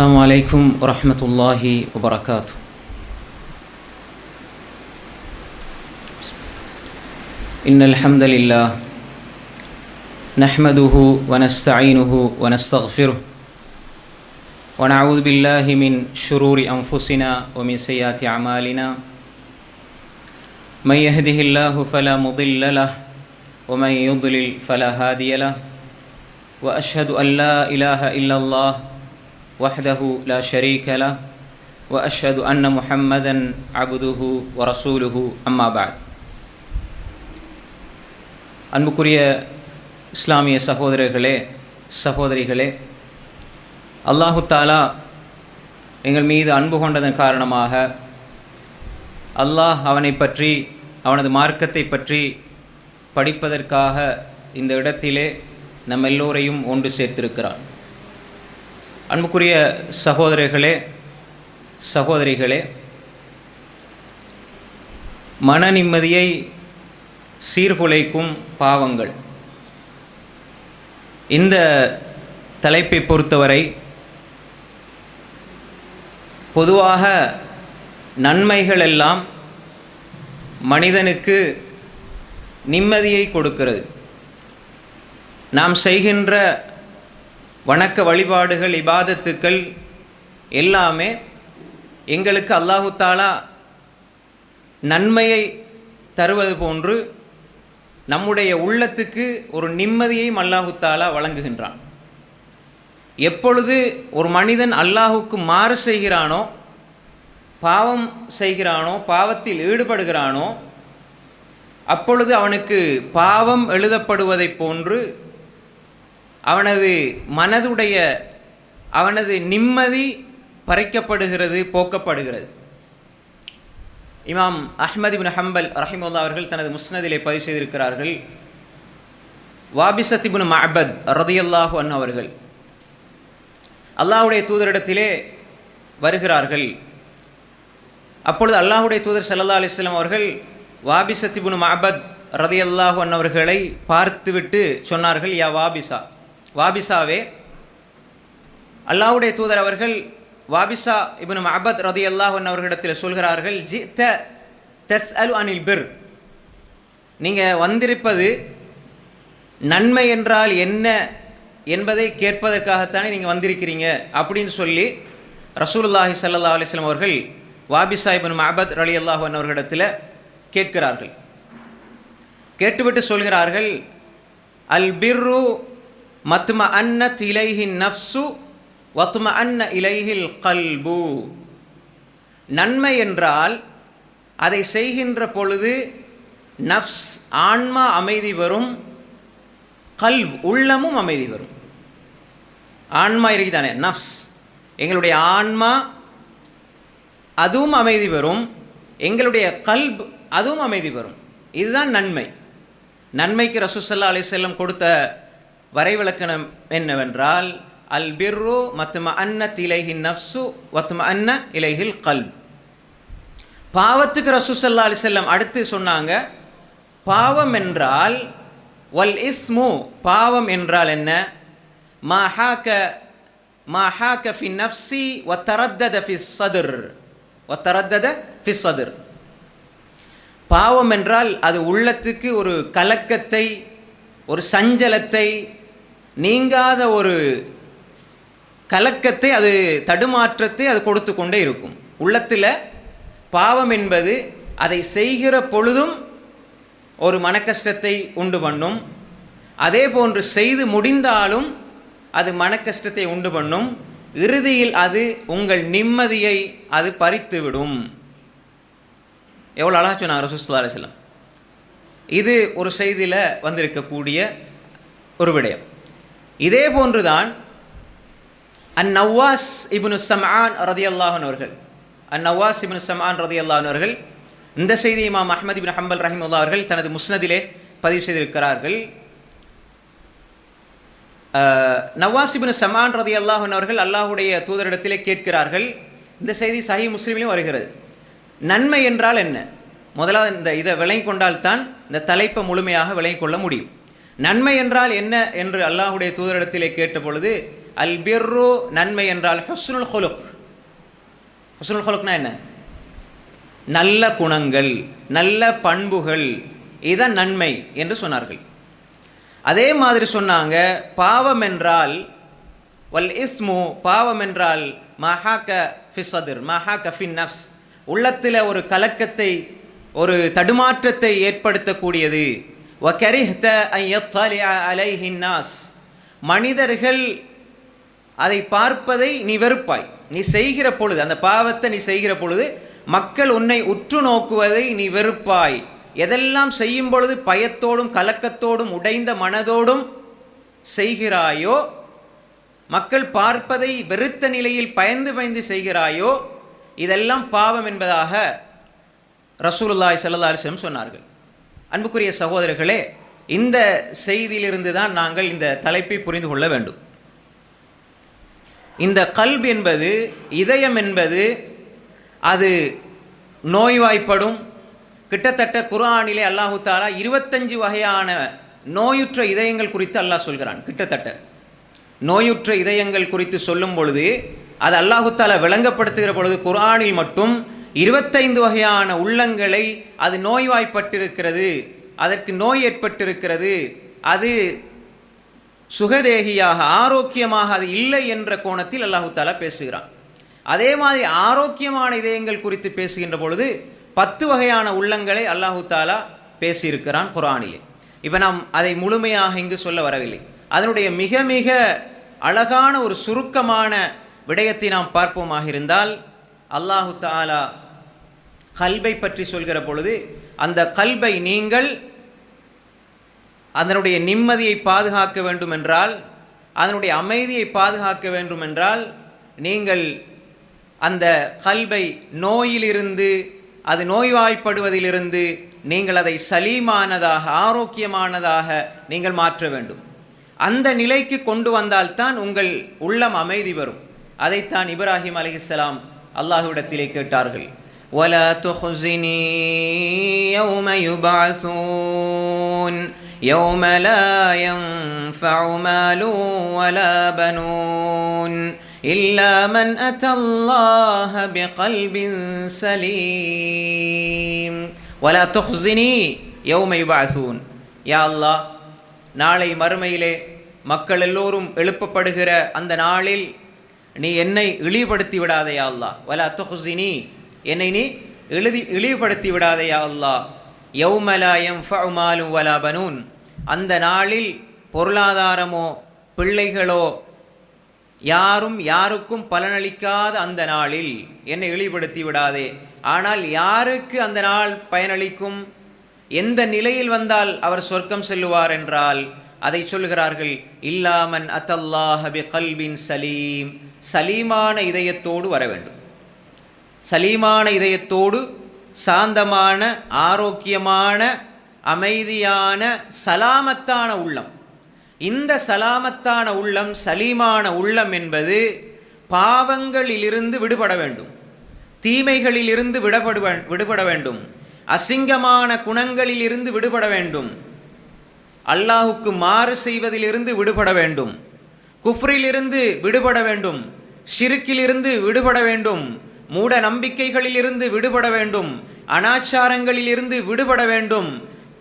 السلام عليكم ورحمة الله وبركاته. إن الحمد لله نحمده ونستعينه ونستغفره ونعوذ بالله من شرور أنفسنا ومن سيئات أعمالنا. من يهده الله فلا مضل له ومن يضلل فلا هادي له. وأشهد أن لا إله إلا الله وحده لا شريك له وأشهد أن محمدا عبده ورسوله أما بعد. அன்புக்குரிய இஸ்லாமிய சகோதரர்களே சகோதரிகளே, அல்லாஹு தாலா எங்கள் மீது அன்பு கொண்டதன் காரணமாக அல்லாஹ் அவனை பற்றி அவனது மார்க்கத்தை பற்றி படிப்பதற்காக இந்த இடத்திலே நம் எல்லோரையும் ஒன்று சேர்த்திருக்கிறான். அன்புக்குரிய சகோதரர்களே சகோதரிகளே, மன நிம்மதியை சீர்குலைக்கும் பாவங்கள், இந்த தலைப்பை பொறுத்தவரை பொதுவாக நன்மைகள் எல்லாம் மனிதனுக்கு நிம்மதியை கொடுக்கிறது. நாம் செய்கின்ற வணக்க வழிபாடுகள், இபாதத்துக்கள் எல்லாமே எங்களுக்கு அல்லாஹு தாலா நன்மையை தருவது போன்று நம்முடைய உள்ளத்துக்கு ஒரு நிம்மதியையும் அல்லாஹு தாலா வழங்குகின்றான். எப்பொழுது ஒரு மனிதன் அல்லாஹுக்கு மாறு செய்கிறானோ, பாவம் செய்கிறானோ, பாவத்தில் ஈடுபடுகிறானோ, அப்பொழுது அவனுக்கு பாவம் எழுதப்படுவதைப் போன்று அவனது நிம்மதி பறிக்கப்படுகிறது, போக்கப்படுகிறது. இமாம் அஹ்மத் இப்னு ஹம்பல் ரஹிமஹுல்லாஹ் அவர்கள் தனது முஸ்னதிலே பதிவு செய்திருக்கிறார்கள். வாபிஸத் இப்னு மஅபத் ரலியல்லாஹு அன்ஹு அவர்கள் அல்லாஹ்வுடைய தூதரிடத்திலே வருகிறார்கள். அப்பொழுது அல்லாஹ்வுடைய தூதர் ஸல்லல்லாஹு அலைஹி வஸல்லம் அவர்கள் வாபிஸத் இப்னு மஅபத் ரலியல்லாஹு அன்ஹு அவர்களை பார்த்துவிட்டு சொன்னார்கள், யா வாபிஸாவே, அல்லாஹ்வுடைய தூதர் அவர்கள் வாபிஸா இப்னு மஅபத் ரலியல்லாஹு அன்ஹு அவர்களிடத்தில் சொல்கிறார்கள், ஜித தஸ்அலு அனில் பிர், நீங்கள் வந்திருப்பது நன்மை என்றால் என்ன என்பதை கேட்பதற்காகத்தானே நீங்கள் வந்திருக்கிறீங்க அப்படின்னு சொல்லி ரசூலுல்லாஹி ஸல்லல்லாஹு அலைஹி வஸல்லம் அவர்கள் வாபிஸா இப்னு மஅபத் ரலியல்லாஹு அன்ஹு அவர்களிடத்தில் கேட்கிறார்கள். கேட்டுவிட்டு சொல்கிறார்கள், அல் பிர்ரு மத்ம அன்னத் இலைஹி நஃப்சு வத்ம அன்ன இலைஹில் கல்பு. நன்மை என்றால் அதை செய்கின்ற பொழுது நஃப்ஸ் ஆன்மா அமைதி வரும், கல்ப் உள்ளமும் அமைதி வரும். ஆன்மா இருக்குதானே, நஃப்ஸ், எங்களுடைய ஆன்மா அதுவும் அமைதி வரும், எங்களுடைய கல்ப் அதுவும் அமைதி வரும். இதுதான் நன்மை. நன்மைக்கு ரசூல் ஸல்லல்லாஹு அலைஹி வஸல்லம் கொடுத்த வரைவிலக்கணம் என்னவென்றால், அல் பிர்ரு மத்ம அன்னத் இலைஹி நஃப்சு வத்ம அன்ன இலைஹில் கல்ப். பாவத்துக்கு ரசூல் ஸல்லல்லாஹு அலைஹி வஸல்லம் அடுத்து சொன்னாங்க, பாவம் என்றால் வல் இஸ்மு, பாவம் என்றால் என்ன, மா ஹாக ஃபி நஃப்ஸி வ தரத்தத ஃபி ஸத்ர். பாவம் என்றால் அது உள்ளத்துக்கு ஒரு கலக்கத்தை, ஒரு சஞ்சலத்தை, நீங்காத ஒரு கலக்கத்தை, அது தடுமாற்றத்தை அது கொடுத்து கொண்டே இருக்கும். உள்ளத்தில் பாவம் என்பது அதை செய்கிற பொழுதும் ஒரு மனக்கஷ்டத்தை உண்டு பண்ணும், அதே போன்று செய்து முடிந்தாலும் அது மனக்கஷ்டத்தை உண்டு பண்ணும், இறுதியில் அது உங்கள் நிம்மதியை அது பறித்துவிடும். எவ்வளோ அழகா சொன்னாங்க ரசூல் ஸல்லல்லாஹு அலைஹி வஸல்லம். இது ஒரு செய்தியில் வந்திருக்கக்கூடிய ஒரு விடயம். இதே போன்றுதான் அந்நவாஸ் இப்னு சம்ஆன் ரலியல்லாஹு அன்ஹு அவர்கள், அந்நவாஸ் இப்னு சம்ஆன் ரலியல்லாஹு அன்ஹு அவர்கள், இந்த செய்தி இமாம் அஹ்மத் இப்னு ஹம்பல் ரஹிமஹுல்லாஹ் அவர்கள் தனது முஸ்னதிலே பதிவு செய்திருக்கிறார்கள். நவாஸ் இப்னு சம்ஆன் ரலியல்லாஹு அன்ஹு அவர்கள் அல்லாஹ்வுடைய தூதரிடத்திலே கேட்கிறார்கள். இந்த செய்தி சஹீஹ் முஸ்லிமிலும் வருகிறது. நன்மை என்றால் என்ன? முதலாவது இதை விளங்கி கொண்டால்தான் இந்த தலைப்பை முழுமையாக விளங்கிக் கொள்ள முடியும். நன்மை என்றால் என்ன என்று அல்லாஹ்வுடைய தூதரிடத்திலே கேட்ட பொழுது அல் பிர்ரு நன்மை என்றால் ஹுஸ்னுல் ஹுலுக். ஹுஸ்னுல் ஹுலுக்னா என்ன? நல்ல குணங்கள், நல்ல பண்புகள், இதான் நன்மை என்று சொன்னார்கள். அதே மாதிரி சொன்னாங்க பாவம் என்றால் வல் இஸ்மு, பாவம் என்றால் மஹாக ஃபி ஸத்ர் மஹாக ஃபி நஃப்ஸ், உள்ளத்தில் ஒரு கலக்கத்தை, ஒரு தடுமாற்றத்தை ஏற்படுத்தக்கூடியது. வ கரிஹ்த அன் யத்தலிஅ அலைஹி நாஸ், மனிதர்கள் அதை பார்ப்பதை நீ வெறுப்பாய். நீ செய்கிற பொழுது, அந்த பாவத்தை நீ செய்கிற பொழுது மக்கள் உன்னை உற்று நோக்குவதை நீ வெறுப்பாய். எதெல்லாம் செய்யும் பொழுது பயத்தோடும் கலக்கத்தோடும் உடைந்த மனதோடும் செய்கிறாயோ, மக்கள் பார்ப்பதை வெறுத்த நிலையில் பயந்து பயந்து செய்கிறாயோ, இதெல்லாம் பாவம் என்பதாக ரசூலுல்லாஹி ஸல்லல்லாஹு அலைஹி வஸல்லம் சொன்னார்கள். அன்புக்குரிய சகோதரர்களே, இந்த செய்தியிலிருந்து தான் நாங்கள் இந்த தலைப்பை புரிந்து கொள்ள வேண்டும். இந்த கல்ப் என்பது, இதயம் என்பது, அது நோய்வாய்ப்படும். கிட்டத்தட்ட குர்ஆனிலே அல்லாஹு தஆலா 25 வகையான நோயுற்ற இதயங்கள் குறித்து அல்லாஹ் சொல்கிறான். கிட்டத்தட்ட நோயுற்ற இதயங்கள் குறித்து சொல்லும் பொழுது, அது அல்லாஹு தஆலா விளங்கப்படுத்துகிற பொழுது குர்ஆனில் மட்டும் 25 வகையான உள்ளங்களை அது நோய்வாய்ப்பட்டிருக்கிறது, அதற்கு நோய் ஏற்பட்டிருக்கிறது, அது சுகதேகியாக ஆரோக்கியமாக அது இல்லை என்ற கோணத்தில் அல்லாஹு தஆலா பேசுகிறான். அதே மாதிரி ஆரோக்கியமான இதயங்கள் குறித்து பேசுகின்ற பொழுது 10 வகையான உள்ளங்களை அல்லாஹு தஆலா பேசியிருக்கிறான் குர்ஆனிலே. இப்போ நாம் அதை முழுமையாக இங்கு சொல்ல வரவில்லை. அதனுடைய மிக மிக அழகான ஒரு சுருக்கமான விடயத்தை நாம் பார்ப்போமாக இருந்தால், அல்லாஹு தஆலா கல்பை பற்றி சொல்கிற பொழுது, அந்த கல்பை நீங்கள் அதனுடைய நிம்மதியை பாதுகாக்க வேண்டும் என்றால், அதனுடைய அமைதியை பாதுகாக்க வேண்டும் என்றால், நீங்கள் அந்த கல்பை நோயிலிருந்து, அது நோய்வாய்ப்படுவதிலிருந்து நீங்கள் அதை சலீமானதாக, ஆரோக்கியமானதாக நீங்கள் மாற்ற வேண்டும். அந்த நிலைக்கு கொண்டு வந்தால்தான் உங்கள் உள்ளம் அமைதி வரும். அதைத்தான் இப்ராஹிம் அலைஹிஸ்ஸலாம் அல்லாஹ்விடத்திலே கேட்டார்கள். وَلَا تُخْزِنِي يَوْمَ يُبْعَثُونَ يَوْمَ لَا يَنفَعُ مَالٌ وَلَا بَنُونَ إِلَّا مَنْ أَتَى اللَّهَ بِقَلْبٍ سَلِيمٍ وَلَا تُخْزِنِي يَوْمَ يُبْعَثُونَ. யா அல்லாஹ், நாளை மறுமையிலே மக்கள் எல்லோரும் எழுப்பப்படுகிற அந்த நாளில் நீ என்னை இழிவுபடுத்தி விடாதே யா அல்லாஹ். வலா துஹ்ஸினி, என்னை நீ இழிவுபடுத்தி விடாதே யா அல்லாஹ். யௌம லா யன்ஃபஉ மாலும் வலா பனூன், அந்த நாளில் பொருளாதாரமோ பிள்ளைகளோ யாரும் யாருக்கும் பலனளிக்காத அந்த நாளில் என்னை இழிவுபடுத்தி விடாதே. ஆனால் யாருக்கு அந்த நாள் பயனளிக்கும், எந்த நிலையில் வந்தால் அவர் சொர்க்கம் செல்லுவார் என்றால் அதை சொல்கிறார்கள், இல்லாமன் அத்தல்லாஹ பிகல்பின் சலீம், சலீமான இதயத்தோடு வர வேண்டும். சலீமான இதயத்தோடு, சாந்தமான, ஆரோக்கியமான, அமைதியான, சலாமத்தான உள்ளம். இந்த சலாமத்தான உள்ளம், சலீமான உள்ளம் என்பது பாவங்களிலிருந்து விடுபட வேண்டும், தீமைகளிலிருந்து விடுபட வேண்டும், அசிங்கமான குணங்களிலிருந்து விடுபட வேண்டும், அல்லாஹுக்கு மாறு செய்வதிலிருந்து விடுபட வேண்டும், குஃப்ரிலிருந்து விடுபட வேண்டும், ஷிர்கிலிருந்து விடுபட வேண்டும், மூட நம்பிக்கைகளிலிருந்து விடுபட வேண்டும், அனாச்சாரங்களிலிருந்து விடுபட வேண்டும்,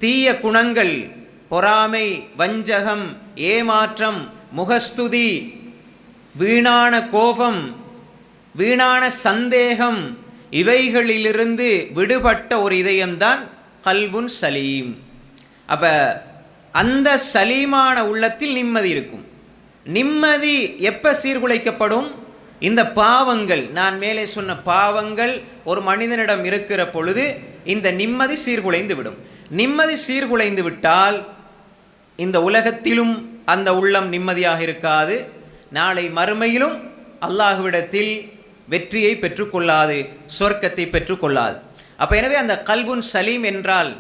தீய குணங்கள், பொறாமை, வஞ்சகம், ஏமாற்றம், முகஸ்துதி, வீணான கோபம், வீணான சந்தேகம், இவைகளிலிருந்து விடுபட்ட ஒரு இதயம்தான் கல்புன் சலீம். அப்ப அந்த சலீமான உள்ளத்தில் நிம்மதி இருக்கும். நிம்மதி எப்ப சீர்குலைக்கப்படும்? இந்த பாவங்கள், நான் மேலே சொன்ன பாவங்கள் ஒரு மனிதனிடம் இருக்கிற பொழுது இந்த நிம்மதி சீர்குலைந்து விடும். நிம்மதி சீர்குலைந்து விட்டால் இந்த உலகத்திலும் அந்த உள்ளம் நிம்மதியாக இருக்காது, நாளை மறுமையிலும் அல்லாஹ்விடத்தில் வெற்றியை பெற்றுக்கொள்ளாது, சொர்க்கத்தை பெற்றுக்கொள்ளாது. அப்ப எனவே அந்த கல்புன் சலீம் என்றால்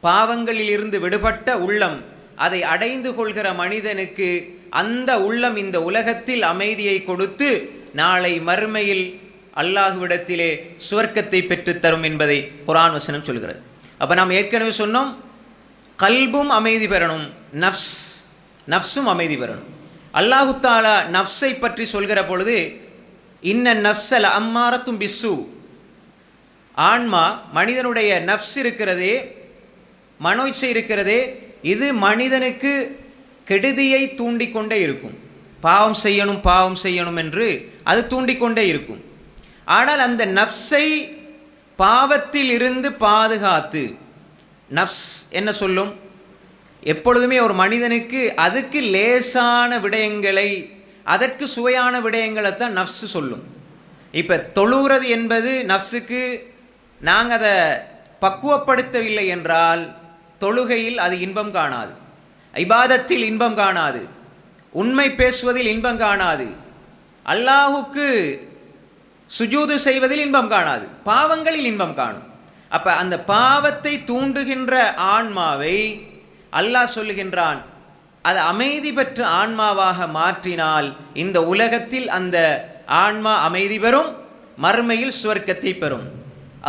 பாவங்களில் இருந்து விடுபட்ட உள்ளம். அதை அடைந்து கொள்கிற மனிதனுக்கு அந்த உள்ளம் இந்த உலகத்தில் அமைதியை கொடுத்து நாளை மறுமையில் அல்லாஹ்விடத்திலே சுவர்க்கத்தை பெற்றுத்தரும் என்பதை குர்ஆன் வசனம் சொல்கிறது. அப்ப நாம் ஏற்கனவே சொன்னோம், கல்பும் அமைதி பெறணும், நஃப்ஸும் அமைதி பெறணும். அல்லாஹு தாலா நஃப்ஸை பற்றி சொல்கிற பொழுது இன்ன நஃப்ஸல் அம்மாரத்தும் பிஸ்ஸு, ஆன்மா மனிதனுடைய நஃப்ஸ் இருக்கிறதே, மனோ இச்சை இருக்கிறதே, இது மனிதனுக்கு கெடுதியை தூண்டிக்கொண்டே இருக்கும். பாவம் செய்யணும் பாவம் செய்யணும் என்று அது தூண்டிக்கொண்டே இருக்கும். ஆனால் அந்த நஃப்ஸை பாவத்தில் இருந்து பாதுகாத்து, நஃப்ஸ் என்ன சொல்லும்? எப்பொழுதுமே ஒரு மனிதனுக்கு அதுக்கு லேசான விடயங்களை, அதற்கு சுவையான விடயங்களை தான் நஃப்ஸ் சொல்லும். இப்போ தொழுகிறது என்பது நஃப்ஸுக்கு நாங்கள் அதை பக்குவப்படுத்தவில்லை என்றால் தொழுகையில் அது இன்பம் காணாது, இபாதத்தில் இன்பம் காணாது, உண்மை பேசுவதில் இன்பம் காணாது, அல்லாஹுக்கு சுஜூது செய்வதில் இன்பம் காணாது, பாவங்களில் இன்பம் காணும். அப்ப அந்த பாவத்தை தூண்டுகின்ற ஆன்மாவை அல்லாஹ் சொல்லுகின்றான், அது அமைதி பெற்ற ஆன்மாவாக மாற்றினால் இந்த உலகத்தில் அந்த ஆன்மா அமைதி பெறும், மறுமையில் சுவர்க்கத்தை பெறும்.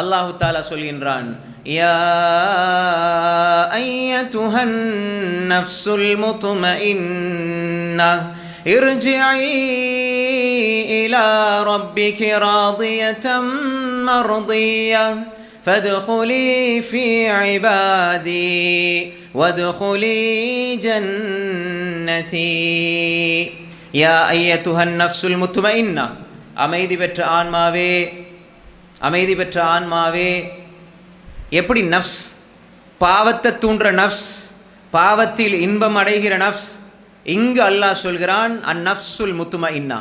அல்லாஹு தாலா சொல்கின்றான், யா அய்யதுஹன் நஃப்ஸுல் முத்மஇன்னஹ் இர்ஜிஇ இலா ரப்பிகி ராதியதம் மர்திய்யஹ் ஃபத்குலி ஃபீ இபாதி வத்குலி ஜன்னதி. யா அய்யதுஹன் நஃப்ஸுல் முத்மஇன்னஹ், அமைதி பெற்ற ஆன்மாவே, அமைதி பெற்ற ஆன்மாவே. எப்படி நஃப்ஸ், பாவத்தை தூண்டுற நஃப்ஸ், பாவத்தில் இன்பம் அடைகிற நஃப்ஸ், இங்கு அல்லாஹ் சொல்கிறான் அந்நஃப்ஸுல் முத்மஇன்னா.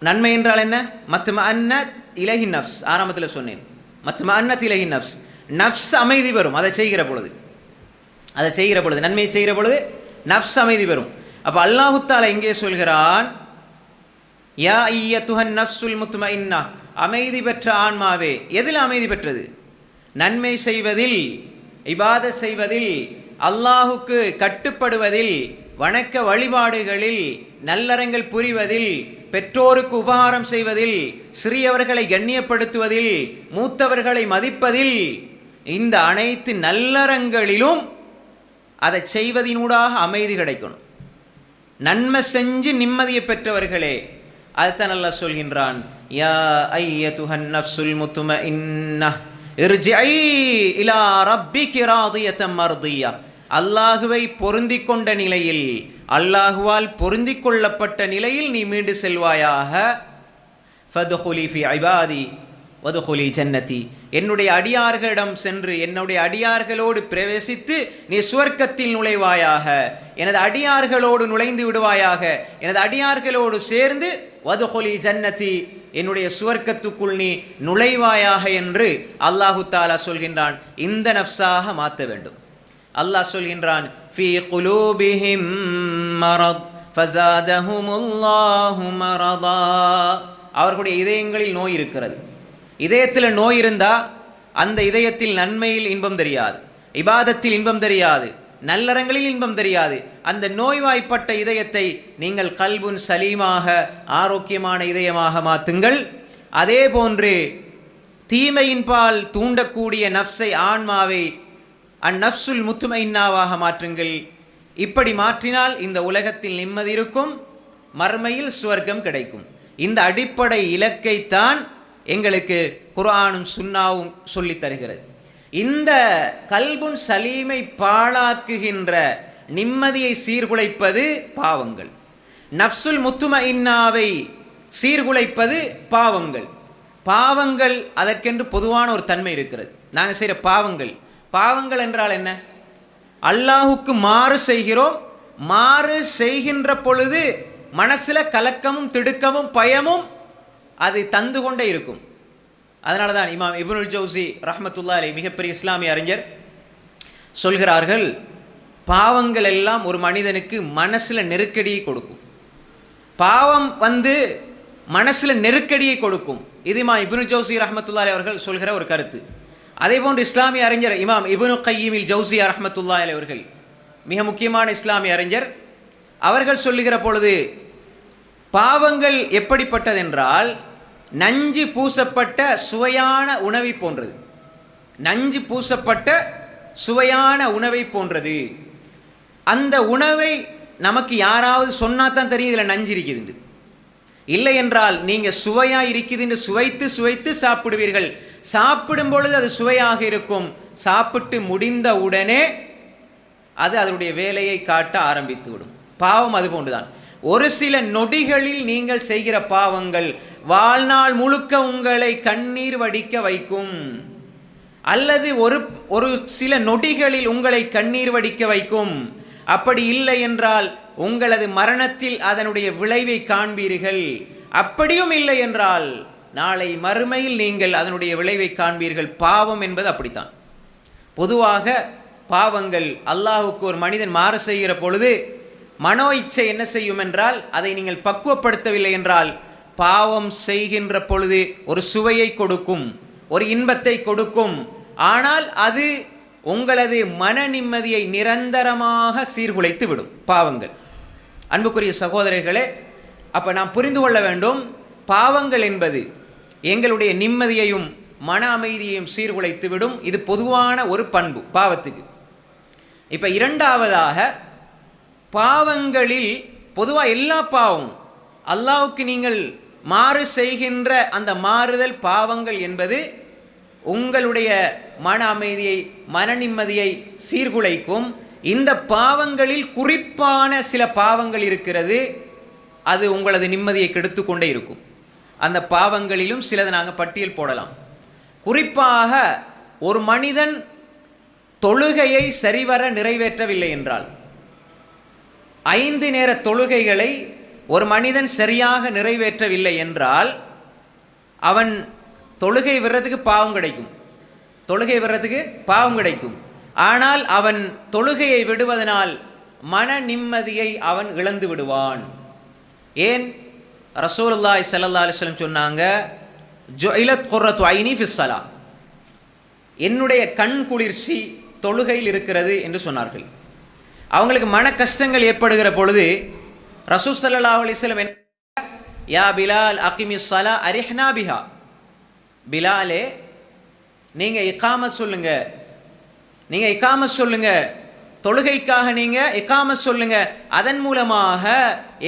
நன்மை என்றால் என்ன? மத்மஅன்னத் இலைஹி நஃப்ஸ். ஆரம்பத்தில் சொன்னேன், மத்மஅன்னத் இலைஹி நஃப்ஸ். நஃப்ஸ் அமைதி பெறும் அதை செய்கிற பொழுது, அதை செய்கிற பொழுது, நன்மையை செய்கிற பொழுது நஃப்ஸ் அமைதி பெறும். அப்போ அல்லாஹு தஆலா இங்கே சொல்கிறான், யா அய்யதுஹன் நஃப்ஸுல் முத்மஇன்னா, அமைதி பெற்ற ஆன்மாவே. எதில் அமைதி பெற்றது? நன்மை செய்வதில், இபாதத் செய்வதில், அல்லாஹுக்கு கட்டுப்படுவதில், வணக்க வழிபாடுகளில், நல்லறங்கள் புரிவதில், பெற்றோருக்கு உபகாரம் செய்வதில், சிறியவர்களை கண்ணியப்படுத்துவதில், மூத்தவர்களை மதிப்பதில், இந்த அனைத்து நல்லறங்களிலும் அதை செய்வதினூடாக அமைதி கிடைக்கணும். நன்மை செஞ்சு நிம்மதியை பெற்றவர்களே, அதுதான் அல்லாஹ் சொல்கின்றான், யா அய்யதுஹன் நஃப்ஸுல் முத்மஇன்னஹ் இர்ஜிஇ இலா ரப்பிகி ராதியதம் மர்திய்யா. அல்லாஹுவை பொருந்திக் கொண்ட நிலையில், அல்லாஹுவால் பொருந்திக் கொள்ளப்பட்ட நிலையில் நீ மீண்டு செல்வாயாக. ஃபத்குலி ஃபீ இபாதி வத்குலி ஜன்னதி, என்னுடைய அடியார்களிடம் சென்று என்னுடைய அடியார்களோடு பிரவேசித்து நீ சுவர்க்கத்தில் நுழைவாயாக, எனது அடியார்களோடு நுழைந்து விடுவாயாக, எனது அடியார்களோடு சேர்ந்து வத்குலி ஜன்னதி, என்னுடைய சுவர்க்கத்துக்குள் நீ நுழைவாயாக என்று அல்லாஹு தாலா சொல்கின்றான். இந்த நஃப்ஸாக மாற்ற வேண்டும். அல்லாஹ் சொல்கின்றான், ஃபீ குலூபிஹிம் மரத் ஃபஸாதஹுமுல்லாஹு மரதா. அவர்களுடைய இதயங்களில் நோய் இருக்கிறது. இதயத்தில் நோய் இருந்தால் அந்த இதயத்தில் நன்மையில் இன்பம் தெரியாது, இபாதத்தில் இன்பம் தெரியாது, நல்லறங்களில் இன்பம் தெரியாது. அந்த நோய்வாய்ப்பட்ட இதயத்தை நீங்கள் கல்புன் சலீமாக, ஆரோக்கியமான இதயமாக மாற்றுங்கள். அதே போன்று தீமையின் பால் தூண்டக்கூடிய நஃப்ஸை, ஆன்மாவை அந்நஃப்ஸுல் முத்மஇன்னாவாக மாற்றுங்கள். இப்படி மாற்றினால் இந்த உலகத்தில் நிம்மதி இருக்கும், மர்மையில் சுவர்க்கம் கிடைக்கும். இந்த அடிப்படை இலக்கைத்தான் எங்களுக்கு குர்ஆனும் சுன்னாவும் சொல்லித் தருகிறது. இந்த கல்புன் சலீமை பாழாக்குகின்ற, நிம்மதியை சீர்குலைப்பது பாவங்கள். நஃப்ஸுல் முத்மஇன்னாவை சீர்குலைப்பது பாவங்கள். பாவங்கள் அதற்கென்று பொதுவான ஒரு தன்மை இருக்கிறது. நாங்கள் செய்கிற பாவங்கள், பாவங்கள் என்றால் என்ன? அல்லாஹுக்கு மாறு செய்கிறோம். மாறு செய்கின்ற பொழுது மனசில் கலக்கமும் திடுக்கமும் பயமும் அது தந்து கொண்டே இருக்கும். அதனால தான் இமாம் இப்னுல் ஜௌசி ரஹ்மத்துல்லாஹி அலைஹி, மிகப்பெரிய இஸ்லாமிய அறிஞர், சொல்கிறார்கள், பாவங்கள் எல்லாம் ஒரு மனிதனுக்கு மனசில் நெருக்கடியை கொடுக்கும். பாவம் வந்து மனசில் நெருக்கடியை கொடுக்கும். இது இமாம் இப்னுல் ஜௌசி ரஹ்மத்துல்லாஹி அவர்கள் சொல்கிற ஒரு கருத்து. அதே போன்று இஸ்லாமிய அறிஞர் இமாம் இப்னு கையிமில் ஜௌசியா ரஹ்மத்துல்லாஹி அலைஹி அவர்கள், மிக முக்கியமான இஸ்லாமிய அறிஞர், அவர்கள் சொல்லுகிற பொழுது பாவங்கள் எப்படிப்பட்டதென்றால் நஞ்சு பூசப்பட்ட சுவையான உணவை போன்றது. நஞ்சு பூசப்பட்ட சுவையான உணவை போன்றது. அந்த உணவை நமக்கு யாராவது சொன்னா தான் தெரியும் இதில் நஞ்சு இருக்குது, இல்லை என்றால் நீங்க சுவையா இருக்குது என்று சுவைத்து சுவைத்து சாப்பிடுவீர்கள். சாப்பிடும் பொழுது அது சுவையாக இருக்கும், சாப்பிட்டு முடிந்த உடனே அது அதனுடைய வேலையை காட்ட ஆரம்பித்து விடும். பாவம் அது போன்றுதான். ஒரு சில நொடிகளில் நீங்கள் செய்கிற பாவங்கள் வாழ்நாள் முழுக்க உங்களை கண்ணீர் வடிக்க வைக்கும், அல்லது ஒரு சில நொடிகளில் உங்களை கண்ணீர் வடிக்க வைக்கும். அப்படி இல்லை என்றால் உங்களது மரணத்தில் அதனுடைய விளைவை காண்பீர்கள். அப்படியும் இல்லை என்றால் நாளை மறுமையில் நீங்கள் அதனுடைய விளைவை காண்பீர்கள். பாவம் என்பது அப்படித்தான். பொதுவாக பாவங்கள் அல்லாஹுக்கு ஒரு மனிதன் மாறு செய்கிற பொழுது மனோ இச்சை என்ன செய்யும் என்றால், அதை நீங்கள் பக்குவப்படுத்தவில்லை என்றால் பாவம் செய்கின்ற பொழுது ஒரு சுவையை கொடுக்கும், ஒரு இன்பத்தை கொடுக்கும். ஆனால் அது உங்களது மன நிம்மதியை நிரந்தரமாக சீர்குலைத்து விடும் பாவங்கள். அன்புக்குரிய சகோதரர்களே, அப்ப நாம் புரிந்து கொள்ள வேண்டும், பாவங்கள் என்பது எங்களுடைய நிம்மதியையும் மன அமைதியையும் சீர்குலைத்து விடும். இது பொதுவான ஒரு பண்பு பாவத்துக்கு. இப்ப இரண்டாவதாக, பாவங்களில் பொதுவாக எல்லா பாவமும் அல்லாஹ்வுக்கு நீங்கள் மாறு செய்கின்ற அந்த மாறுதல் பாவங்கள் என்பது உங்களுடைய மன அமைதியை மன நிம்மதியை சீர்குலைக்கும். இந்த பாவங்களில் குறிப்பான சில பாவங்கள் இருக்கிறது, அது உங்களது நிம்மதியை கெடுத்து கொண்டே இருக்கும். அந்த பாவங்களிலும் சிலதை நாங்கள் பட்டியல் போடலாம். குறிப்பாக ஒரு மனிதன் தொழுகையை சரிவர நிறைவேற்றவில்லை என்றால், 5 நேர தொழுகைகளை ஒரு மனிதன் சரியாக நிறைவேற்றவில்லை என்றால் அவன் தொழுகை விடுறதுக்கு பாவம் கிடைக்கும், தொழுகை விடுறதுக்கு பாவம் கிடைக்கும். ஆனால் அவன் தொழுகையை விடுவதனால் மன நிம்மதியை அவன் இழந்து விடுவான். ஏன்? ரசூலுல்லாஹி ஸல்லல்லாஹு அலைஹி வஸல்லம் சொன்னாங்க, ஜுஇலத் குர்ரத்து ஐனி ஃபிஸ் ஸலா, என்னுடைய கண் குளிர்ச்சி தொழுகையில் இருக்கிறது என்று சொன்னார்கள். அவங்களுக்கு மன கஷ்டங்கள் ஏற்படுகிற பொழுது ரசூல் ஸல்லல்லாஹு அலைஹி வஸல்லம், யா பிலால் அகிமிஸ் ஸலா அரிஹ்னா பிஹா, பிலாலே நீங்க இகாமத் சொல்லுங்க, நீங்க இகாமத் சொல்லுங்க, தொழுகைக்காக நீங்க இகாமத் சொல்லுங்க, அதன் மூலமாக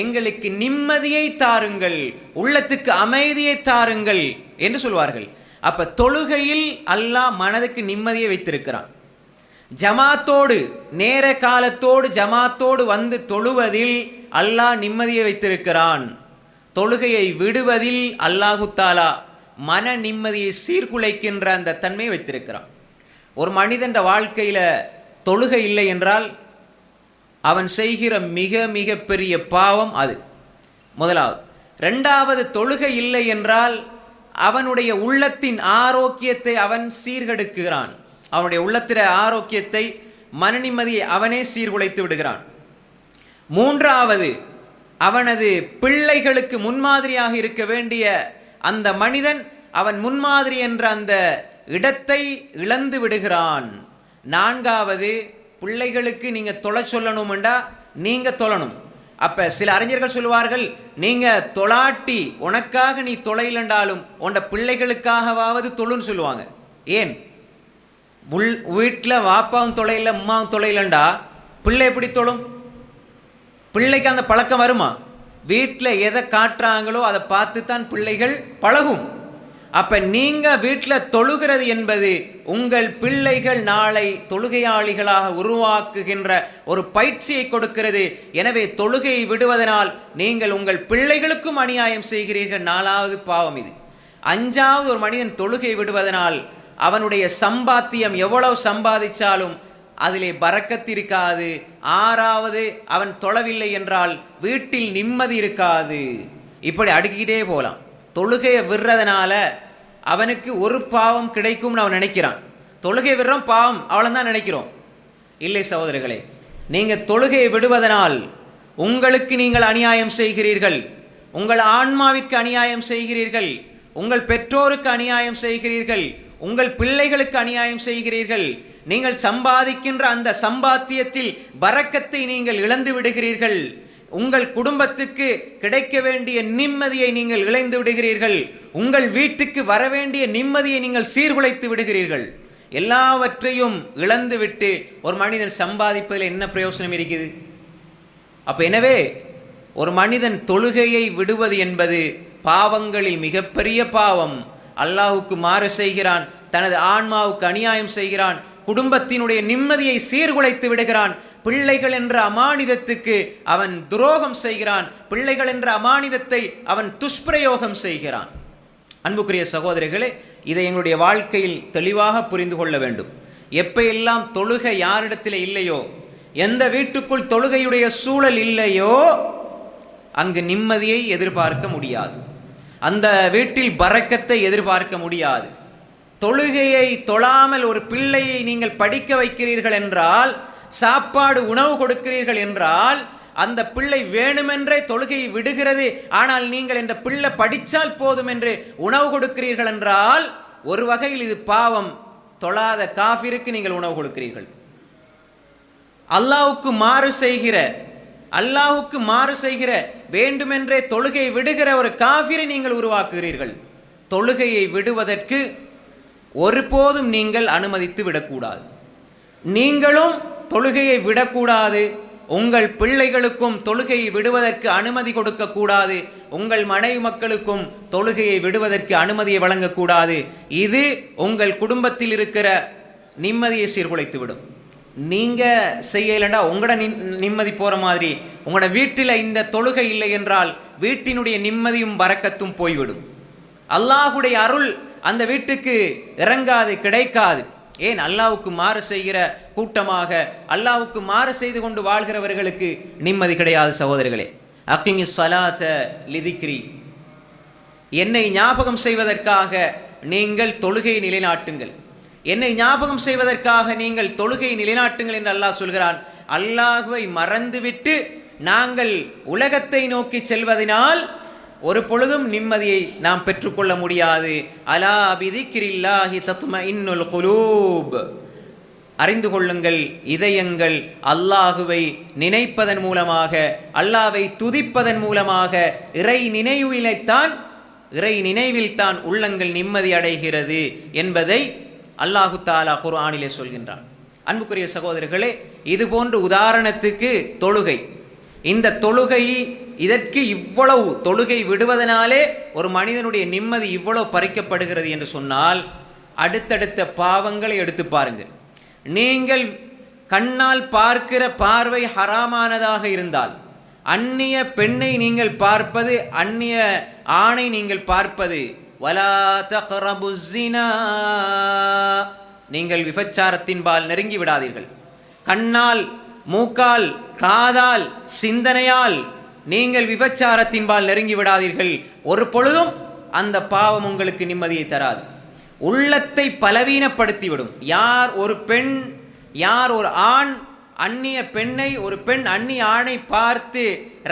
எங்களுக்கு நிம்மதியை தாருங்கள், உள்ளத்துக்கு அமைதியை தாருங்கள் என்று சொல்வார்கள். அப்ப தொழுகையில் அல்லாஹ் மனதுக்கு நிம்மதியை வைத்திருக்கிறான். ஜமாத்தோடு நேர காலத்தோடு ஜமாத்தோடு வந்து தொழுவதில் அல்லாஹ் நிம்மதியை வைத்திருக்கிறான். தொழுகையை விடுவதில் அல்லாஹு தாலா மன நிம்மதியை சீர்குலைக்கின்ற அந்த தன்மையை வைத்திருக்கிறான். ஒரு மனிதன் வாழ்க்கையில தொழுகை இல்லை என்றால் அவன் செய்கிற மிக மிக பெரிய பாவம் அது முதலாவது. இரண்டாவது, தொழுகை இல்லை என்றால் அவனுடைய உள்ளத்தின் ஆரோக்கியத்தை அவன் சீர்கெடுக்கிறான். அவனுடைய உள்ளத்தின் ஆரோக்கியத்தை மன நிம்மதியை அவனே சீர்குலைத்து விடுகிறான். மூன்றாவது, அவனது பிள்ளைகளுக்கு முன்மாதிரியாக இருக்க வேண்டிய அந்த மனிதன் அவன் முன்மாதிரி என்ற அந்த இடத்தை இழந்து விடுகிறான். நான்காவது, பிள்ளைகளுக்கு நீங்க தொலை சொல்லணும்டா நீங்க தொழணும். அப்ப சில அறிஞர்கள் சொல்லுவார்கள், நீங்க தொலாட்டி உனக்காக நீ தொலைலண்டாலும் உன்ட பிள்ளைகளுக்காகவாவது தொழுன்னு சொல்லுவாங்க. ஏன்? வீட்டில் வாப்பாவும் தொலைல அம்மாவும் தொலைலண்டா பிள்ளை எப்படி தொழும்? பிள்ளைக்கு அந்த பழக்கம் வருமா? வீட்டில் எதை காட்டுறாங்களோ அதை பார்த்து தான் பிள்ளைகள் பழகும். அப்ப நீங்க வீட்டில் தொழுகிறது என்பது உங்கள் பிள்ளைகள் நாளை தொழுகையாளிகளாக உருவாக்குகின்ற ஒரு பயிற்சியை கொடுக்கிறது. எனவே தொழுகையை விடுவதனால் நீங்கள் உங்கள் பிள்ளைகளுக்கும் அநியாயம் செய்கிறீர்கள். 4வது பாவம் இது. 5வது, ஒரு மனிதன் தொழுகை விடுவதனால் அவனுடைய சம்பாத்தியம் எவ்வளவு சம்பாதிச்சாலும் அதிலே பரக்கத் இருக்காது. 6வது, அவன் தொழவில்லை என்றால் வீட்டில் நிம்மதி இருக்காது. இப்படி அடுக்கிக்கிட்டே போகலாம். தொழுகையை விடுறதுனால அவனுக்கு ஒரு பாவம் கிடைக்கும்னு அவன் நினைக்கிறான். தொழுகை விடுறோம் பாவம் அவ்வளவுதான் நினைக்கிறோம். இல்லை சகோதரர்களே, நீங்க தொழுகையை விடுவதனால் உங்களுக்கு நீங்கள் அநியாயம் செய்கிறீர்கள், உங்கள் ஆன்மாவிற்கு அநியாயம் செய்கிறீர்கள், உங்கள் பெற்றோருக்கு அநியாயம் செய்கிறீர்கள், உங்கள் பிள்ளைகளுக்கு அநியாயம் செய்கிறீர்கள். நீங்கள் சம்பாதிக்கின்ற அந்த சம்பாத்தியத்தில் பரக்கத்தை நீங்கள் இழந்து விடுகிறீர்கள். உங்கள் குடும்பத்துக்கு கிடைக்க வேண்டிய நிம்மதியை நீங்கள் இழந்து விடுகிறீர்கள். உங்கள் வீட்டுக்கு வரவேண்டிய நிம்மதியை நீங்கள் சீர்குலைத்து விடுகிறீர்கள். எல்லாவற்றையும் இழந்துவிட்டு ஒரு மனிதன் சம்பாதிப்பதில் என்ன பிரயோசனம் இருக்குது? அப்ப எனவே ஒரு மனிதன் தொழுகையை விடுவது என்பது பாவங்களில் மிகப்பெரிய பாவம். அல்லாஹ்வுக்கு மாறு செய்கிறான், தனது ஆன்மாவுக்கு அநியாயம் செய்கிறான், குடும்பத்தினுடைய நிம்மதியை சீர்குலைத்து விடுகிறான், பிள்ளைகள் என்ற அமானிதத்துக்கு அவன் துரோகம் செய்கிறான், பிள்ளைகள் என்ற அமானிதத்தை அவன் துஷ்பிரயோகம் செய்கிறான். அன்புக்குரிய சகோதரிகளே, இதை எங்களுடைய வாழ்க்கையில் தெளிவாக புரிந்து கொள்ள வேண்டும். எப்ப எல்லாம் தொழுகை யாரிடத்தில் இல்லையோ, எந்த வீட்டுக்குள் தொழுகையுடைய சூழல் இல்லையோ, அங்கு நிம்மதியை எதிர்பார்க்க முடியாது, அந்த வீட்டில் பரக்கத்தை எதிர்பார்க்க முடியாது. தொழுகையை தொழாமல் ஒரு பிள்ளையை நீங்கள் படிக்க வைக்கிறீர்கள் என்றால், சாப்பாடு உணவு கொடுக்கிறீர்கள் என்றால், அந்த பிள்ளை வேணுமென்றே தொழுகையை விடுகிறது. ஆனால் நீங்கள் இந்த பிள்ளை படித்தால் போதும் என்று உணவு கொடுக்கிறீர்கள் என்றால், ஒரு வகையில் இது பாவம். தொழாத காஃபிருக்கு நீங்கள் உணவு கொடுக்கிறீர்கள். அல்லாஹ்வுக்கு மாறு செய்கிற வேண்டுமென்றே தொழுகையை விடுகிற ஒரு காஃபிரை நீங்கள் உருவாக்குகிறீர்கள். தொழுகையை விடுவதற்கு ஒருபோதும் நீங்கள் அனுமதித்து விடக்கூடாது. நீங்களும் தொழுகையை விடக்கூடாது, உங்கள் பிள்ளைகளுக்கும் தொழுகையை விடுவதற்கு அனுமதி கொடுக்கக்கூடாது, உங்கள் மனைவி மக்களுக்கும் தொழுகையை விடுவதற்கு அனுமதியை வழங்கக்கூடாது. இது உங்கள் குடும்பத்தில் இருக்கிற நிம்மதியை சீர்குலைத்துவிடும். நீங்க செய்யலண்டா உங்களோட நிம்மதி போற மாதிரி, உங்களோட வீட்டில் இந்த தொழுகை இல்லை என்றால் வீட்டினுடைய நிம்மதியும் பரக்கத்தும் போய்விடும். அல்லாஹுடைய அருள் அந்த வீட்டுக்கு இறங்காது, கிடைக்காது. ஏன்? அல்லாஹ்வுக்கு மாறு செய்கிற கூட்டமாக, அல்லாஹ்வுக்கு மாறு செய்து கொண்டு வாழ்கிறவர்களுக்கு நிம்மதி கிடையாது. சகோதரர்களே, அக்கிமி ஸலாத லிதிக்ரி, என்னை ஞாபகம் செய்வதற்காக நீங்கள் தொழுகையை நிலைநாட்டுங்கள், என்னை ஞாபகம் செய்வதற்காக நீங்கள் தொழுகையை நிலைநாட்டுங்கள் என்று அல்லாஹ் சொல்கிறான். அல்லாஹ்வை மறந்துவிட்டு நாங்கள் உலகத்தை நோக்கி செல்வதனால் ஒரு பொழுதும் நிம்மதியை நாம் பெற்றுக்கொள்ள முடியாது. அலா பிதிக்ரில்லாஹி தத்மஇன்னுல் குலூப், அறிந்து கொள்ளுங்கள், இதயங்கள் அல்லாஹுவை நினைப்பதன் மூலமாக, அல்லாஹ்வை துதிப்பதன் மூலமாக, இறை நினைவில்தான் உள்ளங்கள் நிம்மதி அடைகிறது என்பதை அல்லாஹு தாலா குர்ஆனிலே சொல்கின்றான். அன்புக்குரிய சகோதரர்களே, இது போன்ற உதாரணத்துக்கு தொழுகை, இந்த தொழுகை, இதற்கு இவ்வளவு தொழுகை விடுவதனாலே ஒரு மனிதனுடைய நிம்மதி இவ்வளவு பறிக்கப்படுகிறது என்று சொன்னால், அடுத்தடுத்த பாவங்களை எடுத்து பாருங்கள். நீங்கள் கண்ணால் பார்க்கிற பார்வை ஹராமானதாக இருந்தால், அந்நிய பெண்ணை நீங்கள் பார்ப்பது, அந்நிய ஆணை நீங்கள் பார்ப்பது, வலா தக்ரபு ஸினா, நீங்கள் விபச்சாரத்தின்பால் நெருங்கி விடாதீர்கள். கண்ணால், மூக்கால், காதால், சிந்தனையால் நீங்கள் விபச்சாரத்தின்பால் நெருங்கி விடாதீர்கள். ஒரு பொழுதும் அந்த பாவம் உங்களுக்கு நிம்மதியை தராது, உள்ளத்தை பலவீனப்படுத்திவிடும். யார் ஒரு பெண், யார் ஒரு ஆண் அந்நிய பெண்ணை, ஒரு பெண் அந்நிய ஆணை பார்த்து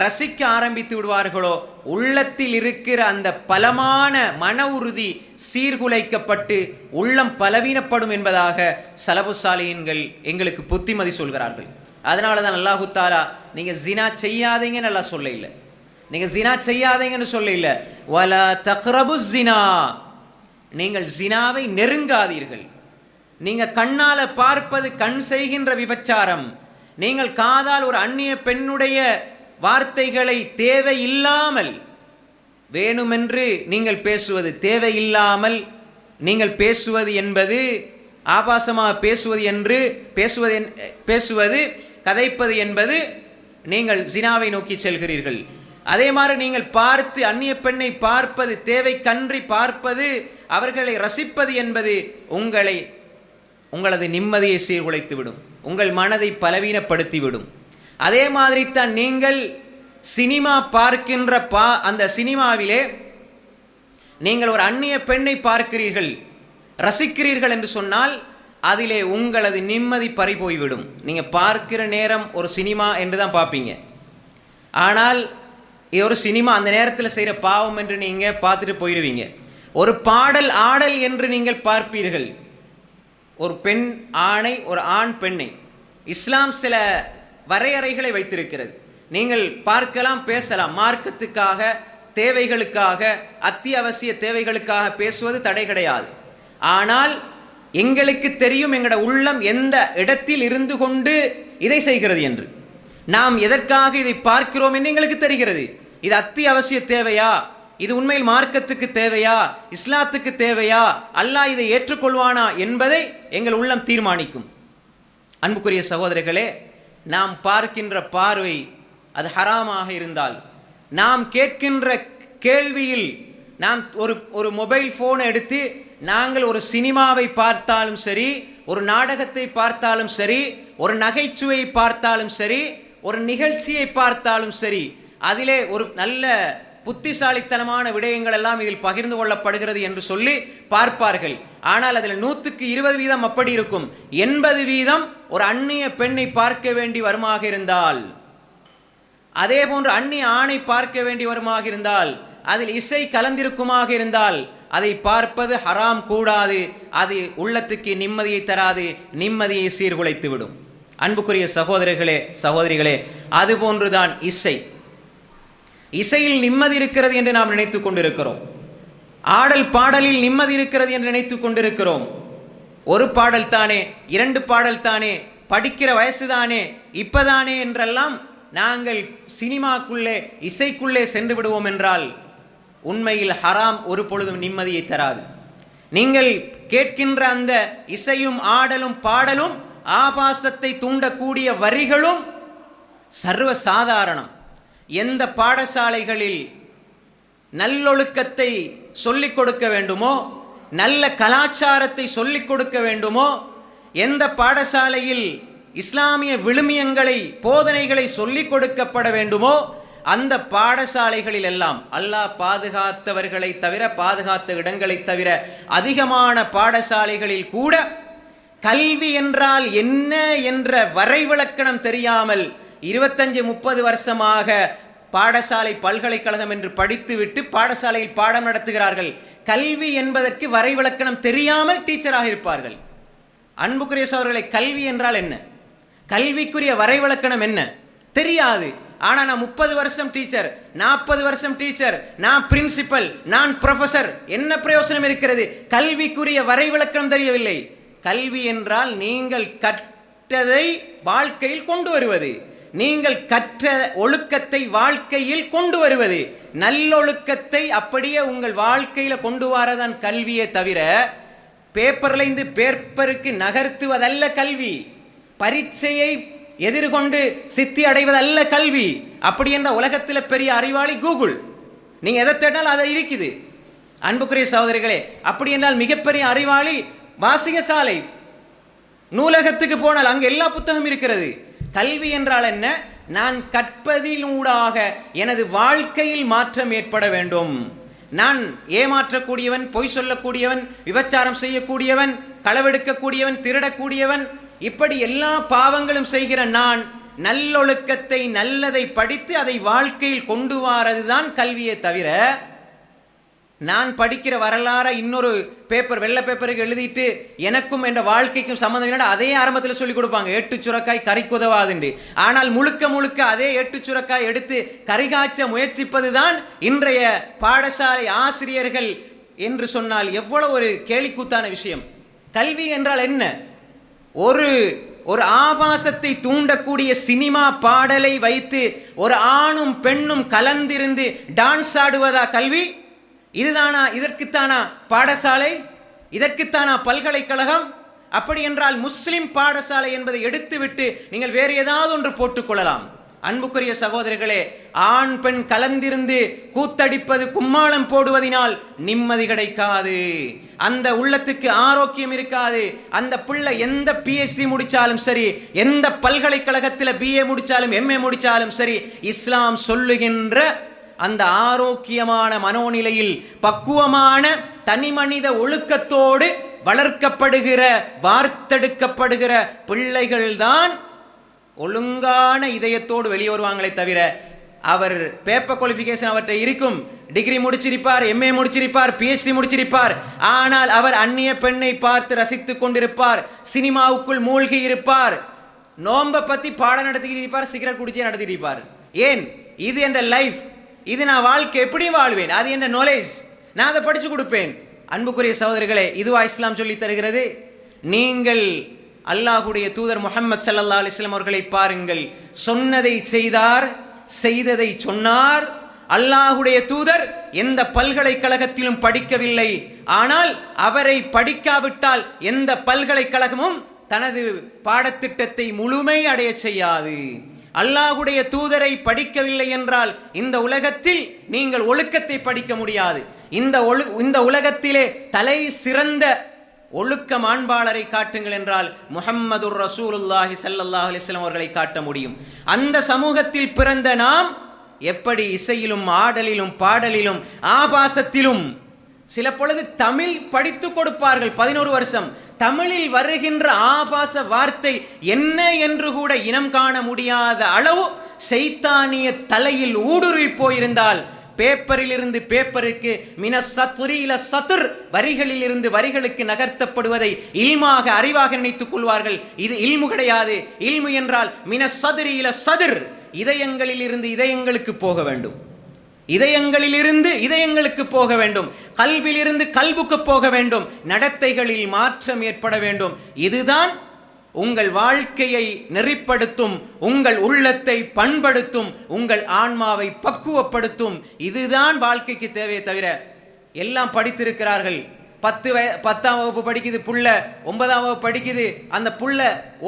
ரசிக்க ஆரம்பித்து விடுவார்களோ, உள்ளத்தில் இருக்கிற அந்த பலமான மன உறுதி சீர்குலைக்கப்பட்டு உள்ளம் பலவீனப்படும் என்பதாக ஸலஃபு ஸாலிஹீன்கள் எங்களுக்கு புத்திமதி சொல்கிறார்கள். அதனால தான் அல்லாஹு தாலா நீங்க ஜினா செய்யாதீங்கன்னு எல்லாம் சொல்ல இல்லை, நீங்க ஜினா செய்யாதீங்கன்னு சொல்ல இல்லை, வலா தக்ரபு ஸினா, நீங்கள் ஜினாவை நெருங்காதீர்கள். நீங்க கண்ணால பார்ப்பது கண் செய்கின்ற விபச்சாரம், நீங்கள் காதால் ஒரு அந்நிய பெண்ணுடைய வார்த்தைகளை தேவையில்லாமல் வேணுமென்று நீங்கள் பேசுவது, தேவையில்லாமல் நீங்கள் பேசுவது என்பது, ஆபாசமாக பேசுவது கதைப்பது என்பது நீங்கள் ஜினாவை நோக்கி செல்கிறீர்கள். அதே மாதிரி நீங்கள் பார்த்து அந்நிய பெண்ணை பார்ப்பது, தேவை கன்றி பார்ப்பது, அவர்களை ரசிப்பது என்பது உங்களது நிம்மதியை சீர்குலைத்துவிடும், உங்கள் மனதை பலவீனப்படுத்திவிடும். அதே மாதிரி தான் நீங்கள் சினிமா பார்க்கின்ற அந்த சினிமாவிலே நீங்கள் ஒரு அந்நிய பெண்ணை பார்க்கிறீர்கள், ரசிக்கிறீர்கள் என்று சொன்னால் அதிலே உங்களது நிம்மதி பறிபோய்விடும். நீங்கள் பார்க்கிற நேரம் ஒரு சினிமா என்று தான் பார்ப்பீங்க, ஆனால் இது ஒரு சினிமா, அந்த நேரத்தில் செய்கிற பாவம் என்று நீங்கள் பார்த்துட்டு போயிடுவீங்க. ஒரு பாடல் ஆடல் என்று நீங்கள் பார்ப்பீர்கள், ஒரு பெண் ஆணை, ஒரு ஆண் பெண்ணை. இஸ்லாம் சில வரையறைகளை வைத்திருக்கிறது. நீங்கள் பார்க்கலாம், பேசலாம், மார்க்கத்துக்காக, தேவைகளுக்காக, அத்தியாவசிய தேவைகளுக்காக பேசுவது தடை கிடையாது. ஆனால் எங்களுக்கு தெரியும் எங்களோட உள்ளம் எந்த இடத்தில் இருந்து கொண்டு இதை செய்கிறது என்று. நாம் எதற்காக இதை பார்க்கிறோம் என்று எங்களுக்கு தெரிகிறது. இது அத்தியாவசிய தேவையா, இது உண்மையில் மார்க்கத்துக்கு தேவையா, இஸ்லாத்துக்கு தேவையா, அல்லாஹ் இதை ஏற்றுக்கொள்வானா என்பதை எங்கள் உள்ளம் தீர்மானிக்கும். அன்புக்குரிய சகோதரர்களே, நாம் பார்க்கின்ற பார்வை அது ஹராமாக இருந்தால், நாம் கேட்கின்ற கேள்வியில் நாம் ஒரு மொபைல் போனை எடுத்து நாங்கள் ஒரு சினிமாவை பார்த்தாலும் சரி, ஒரு நாடகத்தை பார்த்தாலும் சரி, ஒரு நகைச்சுவை பார்த்தாலும் சரி, ஒரு நிகழ்ச்சியை பார்த்தாலும் சரி, அதிலே ஒரு நல்ல புத்திசாலித்தனமான விடயங்கள் எல்லாம் இதில் பகிர்ந்து கொள்ளப்படுகிறது என்று சொல்லி பார்ப்பார்கள். ஆனால் அதில் 100% அப்படி இருக்கும். 80% ஒரு அந்நிய பெண்ணை பார்க்க வேண்டி வருமாக இருந்தால், அதே போன்று அந்நிய ஆணை பார்க்க வேண்டி வருமாக இருந்தால், அதில் இசை கலந்திருக்குமாக இருந்தால் அதை பார்ப்பது ஹராம், கூடாது. அது உள்ளத்துக்கு நிம்மதியை தராது, நிம்மதியை சீர்குலைத்து விடும். அன்புக்குரிய சகோதரர்களே, சகோதரிகளே, அதுபோன்றுதான் இசை. இசையில் நிம்மதி இருக்கிறது என்று நாம் நினைத்துக் கொண்டிருக்கிறோம். ஆடல் பாடலில் நிம்மதி இருக்கிறது என்று நினைத்துக் கொண்டிருக்கிறோம். ஒரு பாடல் தானே, 2 பாடல் தானே, படிக்கிற வயசுதானே, இப்பதானே என்றெல்லாம் நாங்கள் சினிமாக்குள்ளே இசைக்குள்ளே சென்று விடுவோம் என்றால் உண்மையில் ஹராம் ஒரு பொழுதும் நிம்மதியை தராது. நீங்கள் கேட்கின்ற அந்த இசையும் ஆடலும் பாடலும் ஆபாசத்தை தூண்டக்கூடிய வரிகளும் சர்வ சாதாரணம். எந்த பாடசாலைகளில் நல்லொழுக்கத்தை சொல்லிக் கொடுக்க வேண்டுமோ, நல்ல கலாச்சாரத்தை சொல்லிக் கொடுக்க வேண்டுமோ, எந்த பாடசாலையில் இஸ்லாமிய விழுமியங்களை போதனைகளை சொல்லிக் கொடுக்கப்பட வேண்டுமோ, அந்த பாடசாலைகளில் எல்லாம் அல்லாஹ் பாதுகாத்தவர்களை தவிர, பாதுகாத்த இடங்களை தவிர அதிகமான பாடசாலைகளில் கூட கல்வி என்றால் என்ன என்ற வரைவிலக்கணம் தெரியாமல் 25-30 வருஷமாக பாடசாலை பல்கலைக்கழகம் என்று படித்துவிட்டு பாடசாலையில் பாடம் நடத்துகிறார்கள். கல்வி என்பதற்கு வரைவிலக்கணம் தெரியாமல் டீச்சராக இருப்பார்கள். அன்புக்குரிய சகோதரர்களே, கல்வி என்றால் என்ன, கல்விக்குரிய வரைவிலக்கணம் என்ன தெரியாது. ஆனா நான் 30 வருஷம் டீச்சர், 40 வருஷம் டீச்சர், நான் பிரின்சிபல், நான் ப்ரொஃபசர், என்ன பிரயோசனம் இருக்கிறது? கல்விக்குரிய வரைவிலக்கணம் தெரியவில்லை. கல்வி என்றால் நீங்கள் கற்றதை வாழ்க்கையில் கொண்டு வருவது, நீங்கள் கற்ற ஒழுக்கத்தை வாழ்க்கையில் கொண்டு வருவது, நல்லொழுக்கத்தை அப்படியே உங்கள் வாழ்க்கையில கொண்டு வரதான் கல்வியே தவிர பேப்பர்ல இருந்து பேப்பருக்கு நகர்த்துவதல்ல கல்வி. பரீட்சையை எதிர்கொண்டு சித்தி அடைவதல்ல கல்வி. அப்படி என்ற உலகத்தில் பெரிய அறிவாளி கூகுள், நீங்க எதை தேடினால் அதை இருக்குது. அன்புக்குரிய சகோதரிகளே, அப்படி என்றால் மிகப்பெரிய அறிவாளி வாசிகசாலை, நூலகத்துக்கு போனால் அங்கு எல்லா புத்தகம் இருக்கிறது. கல்வி என்றால் என்ன? நான் கற்பதிலூடாக எனது வாழ்க்கையில் மாற்றம் ஏற்பட வேண்டும். நான் ஏமாற்றக்கூடியவன், பொய் சொல்லக்கூடியவன், விபச்சாரம் செய்யக்கூடியவன், களவெடுக்கக்கூடியவன், திருடக்கூடியவன், இப்படி எல்லா பாவங்களும் செய்கிற நான் நல்லொழுக்கத்தை, நல்லதை படித்து அதை வாழ்க்கையில் கொண்டு வரதுதான் கல்வியை தவிர, நான் படிக்கிற வரலாறு இன்னொரு பேப்பர், வெள்ளை பேப்பருக்கு எழுதிட்டு எனக்கும் என்ற வாழ்க்கைக்கும் சம்பந்தம் இல்லை, அதே ஆரம்பத்தில் சொல்லிக் கொடுப்பாங்க, 8 சுரக்காய் கறிக்குதவாதுண்டு. ஆனால் முழுக்க முழுக்க அதே 8 சுரக்காய் எடுத்து கரிகாய்ச்ச முயற்சிப்பதுதான் இன்றைய பாடசாலை ஆசிரியர்கள் என்று சொன்னால் எவ்வளவு ஒரு கேலிக்கூத்தான விஷயம். கல்வி என்றால் என்ன? ஒரு ஆபாசத்தை தூண்டக்கூடிய சினிமா பாடலை வைத்து ஒரு ஆணும் பெண்ணும் கலந்திருந்து டான்ஸ் ஆடுவதா கல்வி? இதுதானா? இதற்குத்தானா பாடசாலை? இதற்குத்தானா பல்கலைக்கழகம்? அப்படி என்றால் முஸ்லிம் பாடசாலை என்பதை எடுத்துவிட்டு நீங்கள் வேறு ஏதாவது ஒன்று போட்டுக்கொள்ளலாம். அன்புக்குரிய சகோதரர்களே, ஆண் பெண் கலந்திருந்து கூத்தடிப்பது, கும்மாளம் போடுவதனால் நிம்மதி கிடைக்காது, அந்த உள்ளத்துக்கு ஆரோக்கியம் இருக்காது. அந்த பிள்ளை எந்த PhD முடிச்சாலும் சரி, எந்த பல்கலைக்கழகத்தில் BA முடிச்சாலும் MA முடிச்சாலும் சரி, இஸ்லாம் சொல்லுகின்ற அந்த ஆரோக்கியமான மனோநிலையில் பக்குவமான தனி மனித ஒழுக்கத்தோடு வளர்க்கப்படுகிற, வார்த்தெடுக்கப்படுகிற பிள்ளைகள்தான் ஒழுங்கான இதயத்தோடு வெளியே வருவாங்களே தவிர, அவர் பேப்பர் குவாலிஃபிகேஷன் அவர்கிட்ட இருக்கும், டிகிரி முடிச்சிருப்பார், MA முடிச்சிருப்பார், PhD முடிச்சிருப்பார், ஆனால் அவர் அந்நிய பெண்ணை பார்த்து ரசித்துக் கொண்டிருப்பார், சினிமாவுக்குள் மூழ்கி இருப்பார், நோம்ப பத்தி பாடம் நடத்திக்கிட்டு இருப்பார், சிகரெட் குடிச்சே நடத்திட்டு இருப்பார். ஏன்? இது என்ற லைஃப், இது நான் வாழ்க்கை எப்படி வாழ்வேன், அது என்ற நாலேஜ், நான் அதை படிச்சு கொடுப்பேன். அன்புக்குரிய சகோதரர்களே, இதுவா இஸ்லாம் சொல்லி தருகிறது? நீங்கள் அல்லாஹ்வுடைய தூதர் முஹம்மது ஸல்லல்லாஹு அலைஹி வஸல்லம் அவர்களை பாருங்கள். சொன்னதை செய்தார், செய்ததை சொன்னார். அல்லாஹ்வுடைய தூதர் எந்த பல்கலைக்கழகத்திலும் படிக்கவில்லை. ஆனால் அவரை படிக்காவிட்டால் எந்த பல்கலைக்கழகமும் தனது பாடத்திட்டத்தை முழுமை அடைய செய்யாது. அல்லாஹ்வுடைய தூதரை படிக்கவில்லை என்றால் இந்த உலகத்தில் நீங்கள் ஒழுக்கத்தை படிக்க முடியாது. இந்த உலகத்திலே தலை சிறந்த ஒழுக்க மாண்பாளரை காட்டுங்கள் என்றால் முஹம்மதுர் ரசூலுல்லாஹி ஸல்லல்லாஹு அலைஹி வஸல்லம் அவர்களை காட்ட முடியும். அந்த சமூகத்தில் பிறந்த நாம் எப்படி இசையிலும் ஆடலிலும் பாடலிலும் ஆபாசத்திலும், சில பொழுது தமிழ் படித்து கொடுப்பார்கள் 11 வருஷம், தமிழில் வருகின்ற ஆபாச வார்த்தை என்ன என்று கூட இனம் காண முடியாத அளவு ஷைத்தானிய தலையில் ஊடுருவி போயிருந்தால், பேப்பரில் இருந்து பேப்பருக்கு மின சத்ரி இல சத்ர், வரிகளில் இருந்து வரிகளுக்கு நகர்த்தப்படுவதை இல்மாக அறிவாக நினைத்துக் கொள்வார்கள். இது இல்மு கிடையாது. இல்மு என்றால் மின சத்ரி இல சத்ர், இதயங்களில் இருந்து இதயங்களுக்கு போக வேண்டும், இதயங்களில் இருந்து இதயங்களுக்கு போக வேண்டும், கல்வியில் இருந்து கல்புக்கு போக வேண்டும், நடத்தைகளில் மாற்றம் ஏற்பட வேண்டும். இதுதான் உங்கள் வாழ்க்கையை நெறிப்படுத்தும், உங்கள் உள்ளத்தை பண்படுத்தும், உங்கள் ஆன்மாவை பக்குவப்படுத்தும். இதுதான் வாழ்க்கைக்கு தேவையே தவிர, எல்லாம் படித்திருக்கிறார்கள், 10ஆம் வகுப்பு படிக்குது புள்ள, 9ஆம் வகுப்பு படிக்குது, அந்த புள்ள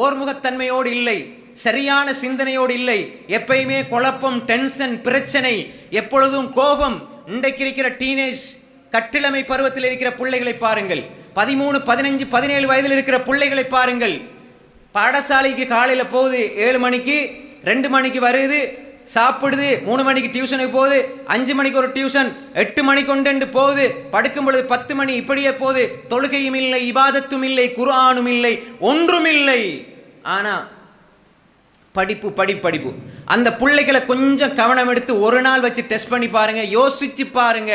ஓர்முகத்தன்மையோடு இல்லை, சரியான சிந்தனையோடு இல்லை, எப்பயுமே குழப்பம், டென்ஷன், பிரச்சனை, எப்பொழுதும் கோபம். இன்றைக்கு இருக்கிற டீனேஜ் கட்டிளமை பருவத்தில் இருக்கிற பிள்ளைகளை பாருங்கள், 13, 15, 17 வயதில் இருக்கிற பிள்ளைகளை பாருங்கள். பாடசாலைக்கு காலையில் போகுது 7 மணிக்கு, 2 மணிக்கு வருது, சாப்பிடுது, 3 மணிக்கு டியூஷனுக்கு போகுது, 5 மணிக்கு ஒரு டியூஷன், 8 மணிக்கு கொண்டு போகுது, படுக்கும் பொழுது 10 மணி, இப்படியே போகுது. தொழுகையும் இல்லை, இபாதத்தும் இல்லை, குர்ஆனும் இல்லை, ஒன்றும் இல்லை. ஆனா படிப்பு. அந்த பிள்ளைகளை கொஞ்சம் கவனம் எடுத்து ஒரு நாள் வச்சு டெஸ்ட் பண்ணி பாருங்க, யோசிச்சு பாருங்க.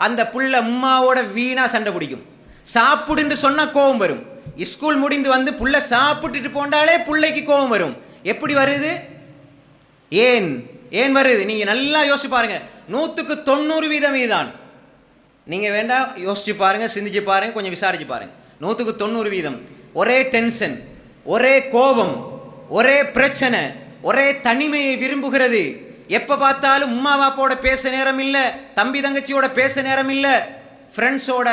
அந்த புள்ள உம்மாவோட வீணா சண்டை பிடிக்கும். சாப்பிடுன்னு சொன்னா கோபம் வரும். ஸ்கூல் முடிந்து வந்து புள்ள சாப்பிட்டுட்டு போண்டாலே பிள்ளைக்கு கோபம் வரும். எப்படி வருது? ஏன் வருது? நீங்க நல்லா யோசிச்சு பாருங்க. 100க்கு 90% இதுதான். நீங்க வேண்டாம் யோசிச்சு பாருங்க, சிந்திச்சு பாருங்க, கொஞ்சம் விசாரிச்சு பாருங்க. 100க்கு 90% ஒரே டென்ஷன், ஒரே கோபம், ஒரே பிரச்சனை, ஒரே தனிமையை விரும்புகிறது. எப்ப பார்த்தாலும் உம்மா பாப்போட பேச நேரம் இல்ல, தம்பி தங்கச்சியோட பேச நேரம் இல்ல, ஃப்ரெண்ட்ஸோட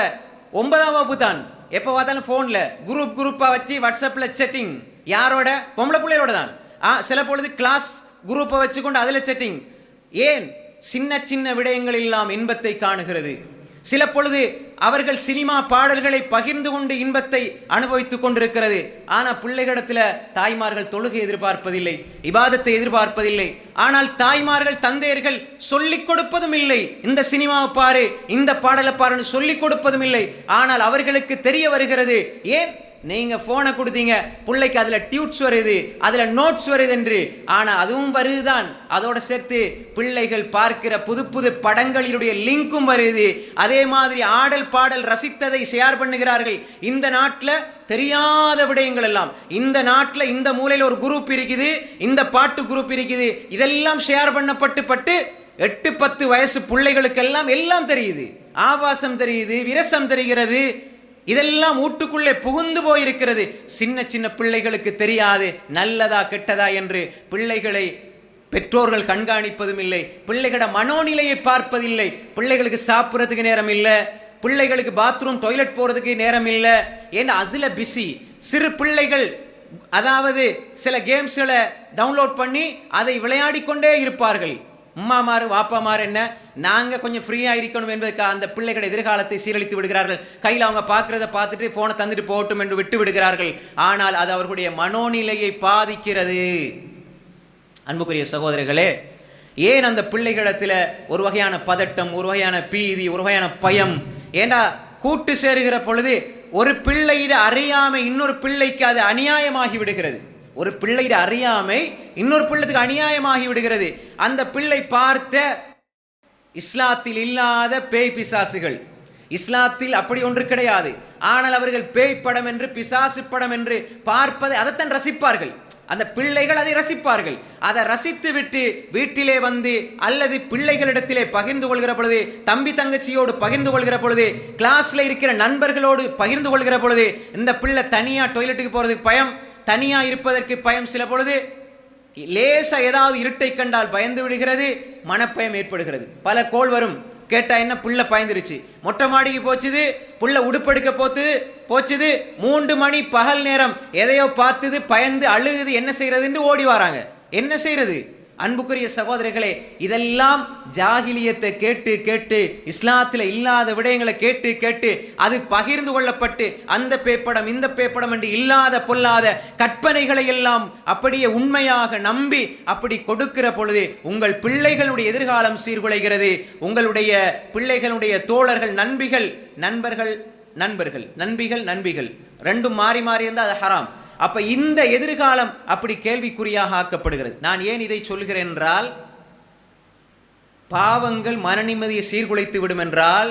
9ஆம் வகுப்பு தான், எப்ப பார்த்தாலும் போன்ல குரூப்பா வச்சு வாட்ஸ்அப்ல செட்டிங். யாரோட? பொம்பளை பிள்ளையோட தான். சில பொழுது கிளாஸ் குரூப்பை வச்சுக்கொண்டு அதுல செட்டிங். ஏன்? சின்ன சின்ன விடயங்கள் எல்லாம் இன்பத்தை காணுகிறது. சில பொழுது அவர்கள் சினிமா பாடல்களை பகிர்ந்து கொண்டு இன்பத்தை அனுபவித்துக் கொண்டிருக்கிறது. ஆனா பிள்ளைகளிடத்தில் தாய்மார்கள் தொழுகை எதிர்பார்ப்பதில்லை, இபாதத்தை எதிர்பார்ப்பதில்லை. ஆனால் தாய்மார்கள் தந்தையர்கள் சொல்லிக் கொடுப்பதும் இல்லை. இந்த சினிமாவை பாரு, இந்த பாடலை பாருன்னு சொல்லிக் கொடுப்பதும் இல்லை. ஆனால் அவர்களுக்கு தெரிய வருகிறது. ஏன்? நீங்க போனை கொடுத்தீங்க, பிள்ளைக்கு அதுல டியூட்ஸ் வருது, அதுல நோட்ஸ் வருது என்று. ஆனா அதுவும் வருதுதான், அதோட சேர்த்து பிள்ளைகள் பார்க்கிற புது புது படங்களினுடைய லிங்கும் வருது. அதே மாதிரி ஆடல் பாடல் ரசித்ததை ஷேர் பண்ணுகிறார்கள். இந்த நாட்டில் தெரியாத விடயங்கள் எல்லாம், இந்த நாட்டில் இந்த மூலையில் ஒரு குரூப் இருக்குது, இந்த பாட்டு குரூப் இருக்குது, இதெல்லாம் ஷேர் பண்ணப்பட்டு 8-10 வயசு பிள்ளைகளுக்கெல்லாம் எல்லாம் தெரியுது. ஆபாசம் தெரியுது, விரசம் தெரிகிறது. இதெல்லாம் வீட்டுக்குள்ளே புகுந்து போயிருக்கிறது. சின்ன சின்ன பிள்ளைகளுக்கு தெரியாது நல்லதா கெட்டதா என்று. பிள்ளைகளை பெற்றோர்கள் கண்காணிப்பதும் இல்லை, பிள்ளைகளோட மனோநிலையை பார்ப்பதில்லை. பிள்ளைகளுக்கு சாப்பிட்றதுக்கு நேரம் இல்லை, பிள்ளைகளுக்கு பாத்ரூம் டாய்லெட் போறதுக்கு நேரம் இல்லை. ஏன்னா அதுல பிஸி. சிறு பிள்ளைகள் அதாவது சில கேம்ஸ்களை டவுன்லோட் பண்ணி அதை விளையாடி கொண்டே இருப்பார்கள். அம்மாமாரு வாப்பாமாரு என்ன, நாங்க கொஞ்சம் ஃப்ரீயா இருக்கணும் என்பதற்காக அந்த பிள்ளைகளை எதிர்காலத்தை சீரழித்து விடுகிறார்கள். கையில் அவங்க பார்க்கறத பார்த்துட்டு போனை தந்துட்டு போகட்டும் என்று விட்டு விடுகிறார்கள். ஆனால் அது அவர்களுடைய மனோநிலையை பாதிக்கிறது. அன்புக்குரிய சகோதரர்களே, ஏன் அந்த பிள்ளைகளிடத்தில் ஒரு வகையான பதட்டம், ஒரு வகையான பீதி, ஒரு வகையான பயம்? ஏண்டா கூட்டு சேருகிற பொழுது ஒரு பிள்ளையிட அறியாமை இன்னொரு பிள்ளைக்கு அது அநியாயமாகி விடுகிறது. ஒரு பிள்ளையிட அறியாமை இன்னொரு பிள்ளைக்கு அநியாயமாகி விடுகிறது. அந்த பிள்ளை பார்த்த இஸ்லாத்தில் இல்லாத பேய் பிசாசுகள், இஸ்லாத்தில் அப்படி ஒன்று கிடையாது. ஆனால் அவர்கள் பேய் படம் என்று, பிசாசு படம் என்று பார்ப்பதை அதைத்தான் ரசிப்பார்கள். அந்த பிள்ளைகள் அதை ரசிப்பார்கள். அதை ரசித்து விட்டு வீட்டிலே வந்து அல்லது பிள்ளைகளிடத்திலே பகிர்ந்து கொள்கிற பொழுது, தம்பி தங்கச்சியோடு பகிர்ந்து கொள்கிற பொழுது, கிளாஸ்ல இருக்கிற நண்பர்களோடு பகிர்ந்து கொள்கிற பொழுது, இந்த பிள்ளை தனியா டாய்லெட்டுக்கு போறதுக்கு பயம், தனியா இருப்பதற்கு பயம், சில பொழுது லேசா ஏதாவது இருட்டை கண்டால் பயந்து விடுகிறது, மனப்பயம் ஏற்படுகிறது. பல கோல் வரும், கேட்டா என்ன புள்ள பயந்துருச்சு, மொட்டை மாடிக்கு போச்சுது, புள்ள உடுப்பெடுக்க போச்சுது, 3 மணி பகல் நேரம் எதையோ பார்த்துது, பயந்து அழுகுது, என்ன செய்யறதுன்னு ஓடி வராங்க. என்ன செய்யறது? அன்புக்குரிய சகோதரர்களே, இதெல்லாம் ஜாகிலியத்தை கேட்டு கேட்டு, இஸ்லாத்தில் இல்லாத விடயங்களை கேட்டு கேட்டு, அது பகிர்ந்து கொள்ளப்பட்டு அந்த பேப்படம் இந்த பேப்படம் என்று இல்லாத பொல்லாத கற்பனைகளை எல்லாம் அப்படியே உண்மையாக நம்பி அப்படி கொடுக்கிற பொழுது உங்கள் பிள்ளைகளுடைய எதிர்காலம் சீர்குலைகிறது. உங்களுடைய பிள்ளைகளுடைய தோழர்கள், நண்பிகள் ரெண்டும் மாறி மாறி இருந்தால் அது ஹராம். அப்ப இந்த எதிர்காலம் அப்படி கேள்விக்குறியாக ஆக்கப்படுகிறது. நான் ஏன் இதை சொல்கிறேன் என்றால், பாவங்கள் மன நிம்மதியை சீர்குலைத்து விடும் என்றால்,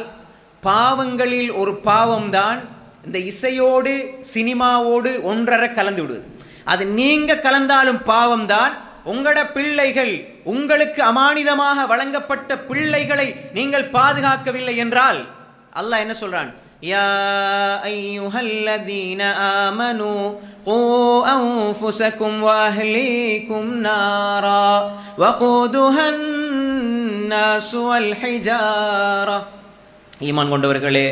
பாவங்களில் ஒரு பாவம்தான் இந்த இசையோடு சினிமாவோடு ஒன்றரை கலந்து விடுவது. அது நீங்க கலந்தாலும் பாவம்தான். உங்களோட பிள்ளைகள், உங்களுக்கு அமானிதமாக வழங்கப்பட்ட பிள்ளைகளை நீங்கள் பாதுகாக்கவில்லை என்றால், அல்லாஹ் என்ன சொல்றான்? யா அய்யுஹல்லதீன ஆமனூ கூ அன்ஃபுஸகும் வ அஹ்லீகும் நாரா வகூதுஹன் நாஸு வல் ஹிஜாரா. ஈமான் கொண்டவர்களே,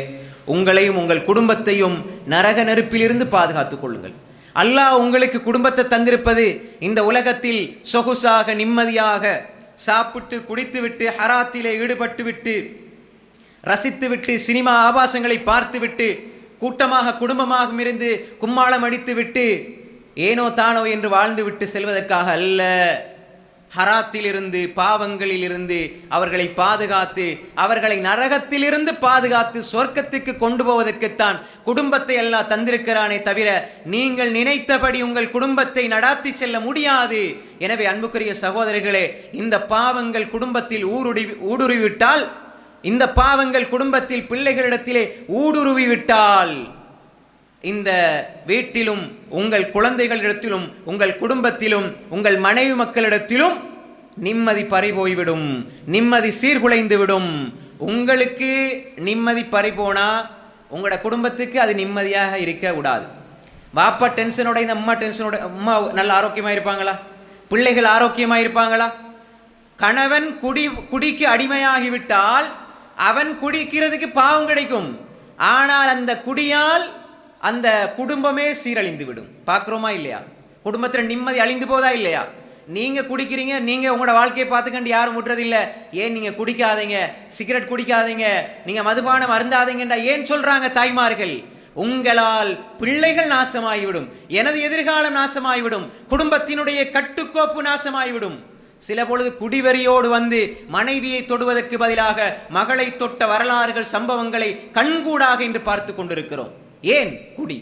உங்களையும் உங்கள் குடும்பத்தையும் நரக நெருப்பிலிருந்து பாதுகாத்துக் கொள்ளுங்கள். அல்லாஹ் உங்களுக்கு குடும்பத்தை தந்திருப்பது இந்த உலகத்தில் சொகுசாக நிம்மதியாக சாப்பிட்டு குடித்துவிட்டு ஹராத்திலே ஈடுபட்டுவிட்டு ரசித்துவிட்டு சினிமா ஆபாசங்களை பார்த்துவிட்டு கூட்டமாக குடும்பமாக இருந்து கும்மாளம் அடித்துவிட்டு ஏனோ தானோ என்று வாழ்ந்துவிட்டு செல்வதற்காக அல்ல. ஹராத்திலிருந்து பாவங்களில் இருந்து அவர்களை பாதுகாத்து, அவர்களை நரகத்திலிருந்து பாதுகாத்து சொர்க்கத்துக்கு கொண்டு போவதற்குத்தான் குடும்பத்தை அல்லாஹ் தந்திருக்கிறானே தவிர நீங்கள் நினைத்தபடி உங்கள் குடும்பத்தை நடாத்தி செல்ல முடியாது. எனவே அன்புக்குரிய சகோதரர்களே, இந்த பாவங்கள் குடும்பத்தில் ஊடுருவிவிட்டால், இந்த பாவங்கள் குடும்பத்தில் பிள்ளைகளிடத்திலே ஊடுருவிவிட்டால், இந்த வீட்டிலும் உங்கள் குழந்தைகளிடத்திலும் உங்கள் குடும்பத்திலும் உங்கள் மனைவி மக்களிடத்திலும் நிம்மதி பறிபோய்விடும், நிம்மதி சீர்குலைந்து விடும். உங்களுக்கு நிம்மதி பறிபோனா உங்களோட குடும்பத்துக்கு அது நிம்மதியாக இருக்க விடாது. பாப்பா டென்ஷனோட இந்த அம்மா டென்ஷனோட, அம்மா நல்ல ஆரோக்கியமாக இருப்பாங்களா? பிள்ளைகள் ஆரோக்கியமாக இருப்பாங்களா? கணவன் குடிக்கு அடிமையாகிவிட்டால் அவன் குடிக்கிறதுக்கு பாவம் கிடைக்கும், ஆனால் அந்த குடியால் அந்த குடும்பமே சீரழிந்து விடும். பார்க்குறோமா இல்லையா? குடும்பத்தில் நிம்மதி அழிந்து போதா இல்லையா? நீங்க குடிக்கிறீங்க, நீங்க உங்களோட வாழ்க்கையை பார்த்துக்கண்டு யாரும் விட்டுறதில்லை. ஏன் நீங்க குடிக்காதீங்க, சிகரெட் குடிக்காதீங்க, நீங்க மதுபானம் அருந்தாதீங்கன்றா ஏன் சொல்றாங்க தாய்மார்கள்? உங்களால் பிள்ளைகள் நாசமாகிவிடும், எனது எதிர்காலம் நாசமாகிவிடும், குடும்பத்தினுடைய கட்டுக்கோப்பு நாசமாகிவிடும். சில பொழுது குடிவெறியோடு வந்து மனைவியை தொடுவதற்கு பதிலாக மகளை தொட்ட வரலாறுகள், சம்பவங்களை கண்கூடாக இன்று பார்த்து கொண்டிருக்கிறோம். ஏன்? குடி.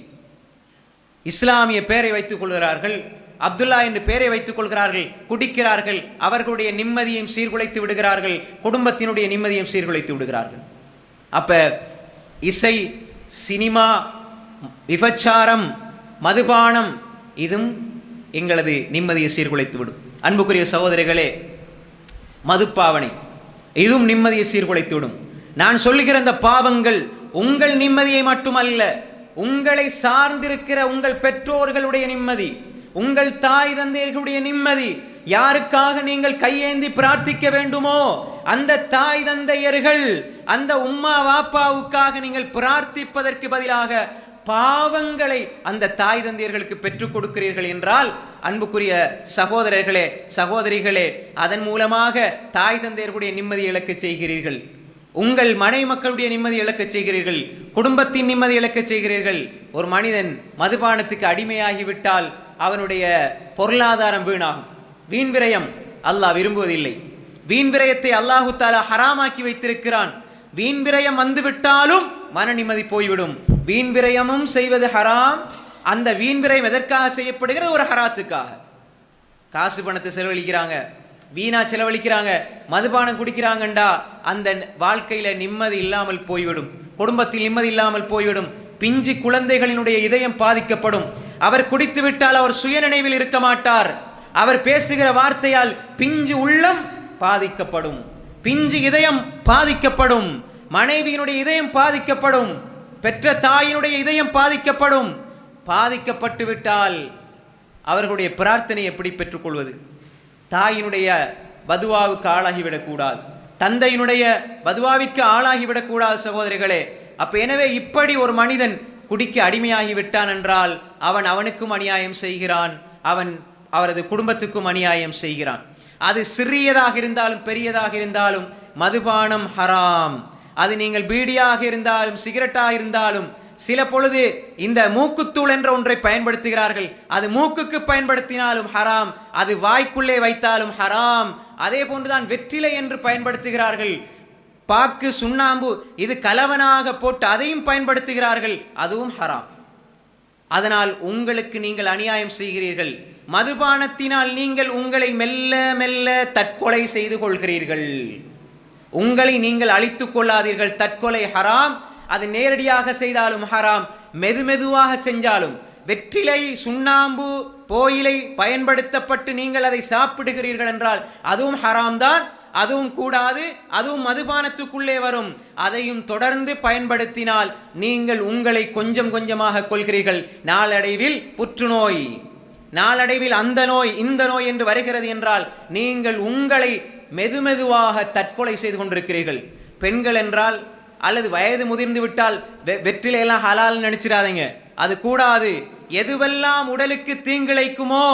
இஸ்லாமிய பெயரை வைத்துக் கொள்கிறார்கள், அப்துல்லா என்று பெயரை வைத்துக் கொள்கிறார்கள், குடிக்கிறார்கள், அவர்களுடைய நிம்மதியையும் சீர்குலைத்து விடுகிறார்கள், குடும்பத்தினுடைய நிம்மதியையும் சீர்குலைத்து விடுகிறார்கள். அப்ப இசை, சினிமா, விபச்சாரம், மதுபானம், இதுவும் எங்களது நிம்மதியை சீர்குலைத்து விடும். அன்புக்குரிய சகோதரிகளே, மதுப்பாவனை இதுவும் நிம்மதியை சீர்குலைத்து விடும். நான் சொல்லுகிற இந்த பாவங்கள் உங்கள் நிம்மதியை மட்டுமல்ல, உங்களை சார்ந்திருக்கிற உங்கள் பெற்றோர்களுடைய நிம்மதி, உங்கள் தாய் தந்தையர்களுடைய நிம்மதி, யாருக்காக நீங்கள் கையேந்தி பிரார்த்திக்க வேண்டுமோ அந்த தாய் தந்தையர்கள், அந்த உம்மா வாப்பாவுக்காக நீங்கள் பிரார்த்திப்பதற்கு பதிலாக பாவங்களை அந்த தாய் தந்தையர்களுக்கு பெற்றுக் கொடுக்கிறீர்கள் என்றால், அன்புக்குரிய சகோதரர்களே சகோதரிகளே, அதன் மூலமாக தாய் தந்தையர்களுடைய நிம்மதி இழக்க செய்கிறீர்கள், உங்கள் மனைவி மக்களுடைய நிம்மதி இழக்க செய்கிறீர்கள், குடும்பத்தின் நிம்மதி இழக்க செய்கிறீர்கள். ஒரு மனிதன் மதுபானத்துக்கு அடிமையாகிவிட்டால் அவனுடைய பொருளாதாரம் வீணாகும். வீண் விரயம் அல்லாஹ் விரும்புவதில்லை. வீண் விரயத்தை அல்லாஹு தஆலா ஹராமாக்கி வைத்திருக்கிறான். வீண் விரயம் வந்துவிட்டாலும் மன நிம்மதி போய்விடும். வீண் விரயமும் செய்வது ஹராம். அந்த வீண் விரயம் எதற்காக செய்யப்படுகிறது? ஒரு ஹராத்துக்காக. காசு பணத்தை செலவழிக்கிறாங்க, வீணா செலவழிக்கிறாங்க, மதுபானம் குடிக்கிறாங்கண்டா அந்த வாழ்க்கையில நிம்மதி இல்லாமல் போய்விடும், குடும்பத்தில் நிம்மதி இல்லாமல் போய்விடும். பிஞ்சு குழந்தைகளினுடைய இதயம் பாதிக்கப்படும். அவர் குடித்து விட்டால் அவர் சுயநினைவில் இருக்க மாட்டார். அவர் பேசுகிற வார்த்தையால் பிஞ்சு உள்ளம் பாதிக்கப்படும், பிஞ்சு இதயம் பாதிக்கப்படும், மனைவியினுடைய இதயம் பாதிக்கப்படும், பெற்ற தாயினுடைய இதயம் பாதிக்கப்படும். பாதிக்கப்பட்டு விட்டால் அவர்களுடைய பிரார்த்தனை எப்படி பெற்றுக்கொள்வது? தாயினுடைய பதுவாவுக்கு ஆளாகிவிடக்கூடாது, தந்தையினுடைய பதுவாவிற்கு ஆளாகிவிடக்கூடாது சகோதரிகளே. அப்ப எனவே இப்படி ஒரு மனிதன் குடிக்க அடிமையாகி விட்டான் என்றால் அவன் அவனுக்கும் அநியாயம் செய்கிறான், அவன் அவரது குடும்பத்துக்கும் அநியாயம் செய்கிறான். அது சிறியதாக இருந்தாலும் பெரியதாக இருந்தாலும் மதுபானம் ஹராம். அது நீங்கள் பீடியாக இருந்தாலும் சிகரெட்டாக இருந்தாலும், சில பொழுது இந்த மூக்குத்தூள் என்ற ஒன்றை பயன்படுத்துகிறார்கள், அது மூக்குக்கு பயன்படுத்தினாலும் ஹராம், அது வாய்க்குள்ளே வைத்தாலும் ஹராம். அதே போன்றுதான் வெற்றிலை என்று பயன்படுத்துகிறார்கள், பாக்கு சுண்ணாம்பு இது கலவனாக போட்டு அதையும் பயன்படுத்துகிறார்கள், அதுவும் ஹராம். அதனால் உங்களுக்கு நீங்கள் அநியாயம் செய்கிறீர்கள். மதுபானத்தினால் நீங்கள் உங்களை மெல்ல மெல்ல தற்கொலை செய்து கொள்கிறீர்கள். உங்களை நீங்கள் அழித்துக் கொள்ளாதீர்கள். தற்கொலை ஹராம். அது நேரடியாக செய்தாலும் ஹராம், மெதுமெதுவாக செஞ்சாலும். வெற்றிலை சுண்ணாம்பு போயிலை பயன்படுத்தப்பட்டு நீங்கள் அதை சாப்பிடுகிறீர்கள் என்றால் அதுவும் ஹராம் தான், அதுவும் கூடாது, அதுவும் மதுபானத்துக்குள்ளே வரும். அதையும் தொடர்ந்து பயன்படுத்தினால் நீங்கள் உங்களை கொஞ்சம் கொஞ்சமாக கொள்கிறீர்கள். நாளடைவில் புற்றுநோய், நாளடைவில் அந்த நோய் இந்த நோய் என்று வருகிறது என்றால் நீங்கள் உங்களை மெதுமெதுவாக தற்கொலை செய்து கொண்டிருக்கிறீர்கள். பெண்கள் என்றால் அல்லது வயது முதிர்ந்து விட்டால் வெற்றிலையெல்லாம் ஹலால் நினைச்சிடாதீங்க, அது கூடாது. எதுவெல்லாம் உடலுக்கு தீங்கிழைக்குமோ,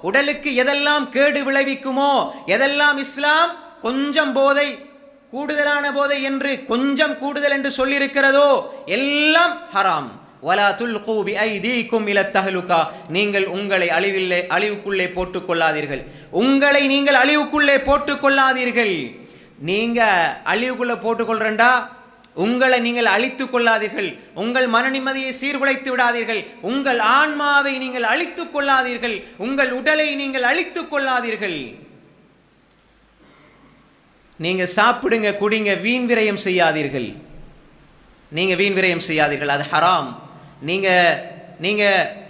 உடலுக்கு எதெல்லாம் கேடு விளைவிக்குமோ, எதெல்லாம் இஸ்லாம் கொஞ்சம் போதை கூடுதலான போதை என்று கொஞ்சம் கூடுதல் என்று சொல்லியிருக்கிறதோ எல்லாம் ஹராம். வலா துல்கு பிஐதீக்கும் இல தஹலுகா, நீங்கள் உங்களை அழிவுக்குள்ளே போட்டுக் கொள்ளாதீர்கள். உங்களை நீங்கள் அழிவுக்குள்ளே போட்டுக் கொள்ளாதீர்கள். நீங்க அழிவுக்குள்ள போட்டுக்கொள்றா, உங்களை நீங்கள் அழித்துக் கொள்ளாதீர்கள். உங்கள் மன நிம்மதியை சீர்குலைத்து விடாதீர்கள். உங்கள் ஆன்மாவை நீங்கள் அழித்துக் கொள்ளாதீர்கள். உங்கள் உடலை நீங்கள் அழித்துக் கொள்ளாதீர்கள். நீங்க சாப்பிடுங்க, குடிங்க, வீண் விரயம் செய்யாதீர்கள். நீங்க வீண் விரயம் செய்யாதீர்கள், அது ஹராம். நீங்க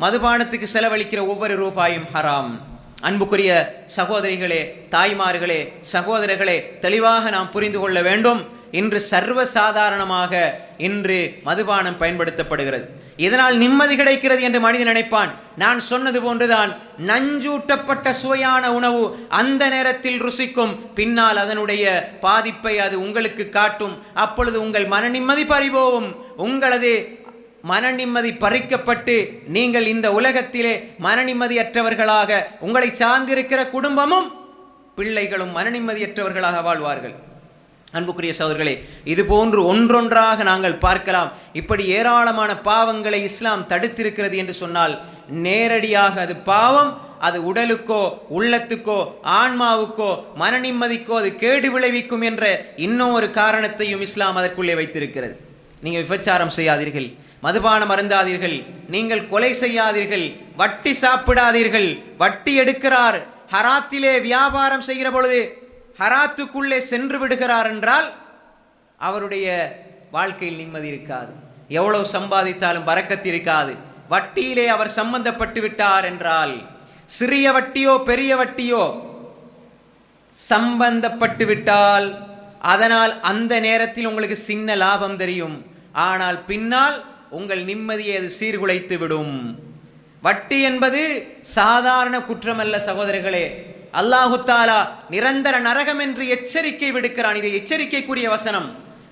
மதுபானத்துக்கு செலவழிக்கிற ஒவ்வொரு ரூபாயும் ஹராம். அன்புக்குரிய சகோதரிகளே, தாய்மார்களே, சகோதரர்களே, தெளிவாக நாம் புரிந்து கொள்ள வேண்டும். இன்று சர்வசாதாரணமாக இன்று மதுபானம் பயன்படுத்தப்படுகிறது. இதனால் நிம்மதி கிடைக்கிறது என்று மனிதன் நினைப்பான். நான் சொன்னது போன்றுதான், நஞ்சூட்டப்பட்ட சுவையான உணவு அந்த நேரத்தில் ருசிக்கும், பின்னால் அதனுடைய பாதிப்பை அது உங்களுக்கு காட்டும். அப்பொழுது உங்கள் மன நிம்மதி பறிபோகும். உங்களது மன நிம்மதி பறிக்கப்பட்டு நீங்கள் இந்த உலகத்திலே மன நிம்மதியற்றவர்களாக, உங்களை சார்ந்திருக்கிற குடும்பமும் பிள்ளைகளும் மன நிம்மதியற்றவர்களாக வாழ்வார்கள். அன்புக்குரிய சகோதரர்களே, இது போன்று ஒன்றொன்றாக நாங்கள் பார்க்கலாம். இப்படி ஏராளமான பாவங்களை இஸ்லாம் தடுத்திருக்கிறது என்று சொன்னால் நேரடியாக அது பாவம். அது உடலுக்கோ உள்ளத்துக்கோ ஆன்மாவுக்கோ மன நிம்மதிக்கோ அது கேடு விளைவிக்கும் என்ற இன்னும் ஒரு காரணத்தையும் இஸ்லாம் அதற்குள்ளே வைத்திருக்கிறது. நீங்கள் விபச்சாரம் செய்யாதீர்கள், மதுபானம் அருந்தாதீர்கள், நீங்கள் கொலை செய்யாதீர்கள், வட்டி சாப்பிடாதீர்கள். வட்டி எடுக்கிறார், ஹராத்திலே வியாபாரம் செய்கிற பொழுது ஹராத்துக்குள்ளே சென்று விடுகிறார் என்றால் அவருடைய வாழ்க்கையில் நிம்மதி இருக்காது. எவ்வளவு சம்பாதித்தாலும் பரக்கத்து இருக்காது. வட்டியிலே அவர் சம்பந்தப்பட்டு விட்டார் என்றால், சிறிய வட்டியோ பெரிய வட்டியோ சம்பந்தப்பட்டு விட்டால் அதனால் அந்த நேரத்தில் உங்களுக்கு சின்ன லாபம் தெரியும், ஆனால் பின்னால் உங்கள் நிம்மதியை அது சீர்குலைத்து விடும். வட்டி என்பது சாதாரண குற்றம் அல்ல சகோதரர்களே. அல்லாஹு தஆலா நிரந்தர நரகம் என்று எச்சரிக்கை விடுக்கிறான். இது எச்சரிக்கைக்குரிய வசனம்.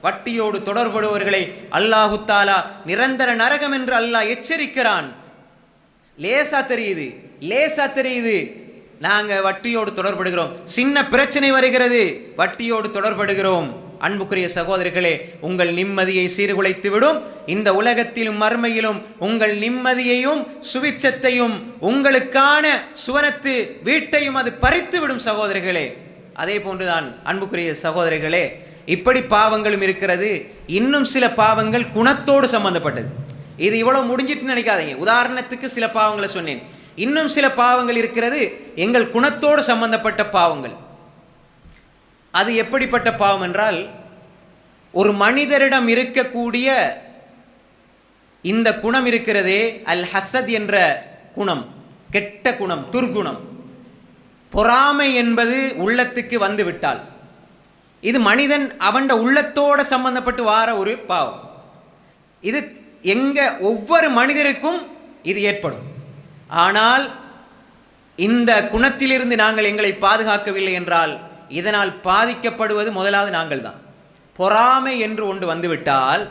வட்டியோடு தொடர்படுபவர்களை அல்லாஹு தஆலா நிரந்தர நரகம் என்று அல்லாஹ் எச்சரிக்கிறான். லேசா தெரியுது நாங்க வட்டியோடு தொடர்படுகிறோம், சின்ன பிரச்சனை வருகிறது வட்டியோடு தொடர்படுகிறோம். அன்புக்குரிய சகோதரர்களே, உங்கள் நிம்மதியை சீர்குலைத்து விடும். இந்த உலகத்திலும் மறுமையிலும் உங்கள் நிம்மதியையும் சுவிச்சத்தையும் உங்களுக்கான சுவனத்து வீட்டையும் அது பறித்து விடும் சகோதரர்களே. அதே போன்றுதான் அன்புக்குரிய சகோதரர்களே, இப்படி பாவங்களும் இருக்கிறது. இன்னும் சில பாவங்கள் குணத்தோடு சம்பந்தப்பட்டது. இது இவ்வளவு முடிஞ்சிட்டு நினைக்காதீங்க. உதாரணத்துக்கு சில பாவங்களை சொன்னேன். இன்னும் சில பாவங்கள் இருக்கிறது எங்கள் குணத்தோடு சம்பந்தப்பட்ட பாவங்கள். அது எப்படிப்பட்ட பாவம் என்றால், ஒரு மனிதரிடம் இருக்கக்கூடிய இந்த குணம் இருக்கிறதே, அல் ஹசத் என்ற குணம், கெட்ட குணம், துர்குணம், பொறாமை என்பது உள்ளத்துக்கு வந்து விட்டால் இது மனிதன் அவன் உள்ளத்தோட சம்பந்தப்பட்டு வார ஒரு பாவம். இது எங்க ஒவ்வொரு மனிதருக்கும் இது ஏற்படும். ஆனால் இந்த குணத்திலிருந்து நாங்கள் எங்களை பாதுகாக்கவில்லை என்றால் இதனால் பாதிக்கப்படுவது முதலாவது நாங்கள் தான். பொறாமை என்று ஒன்று வந்துவிட்டால்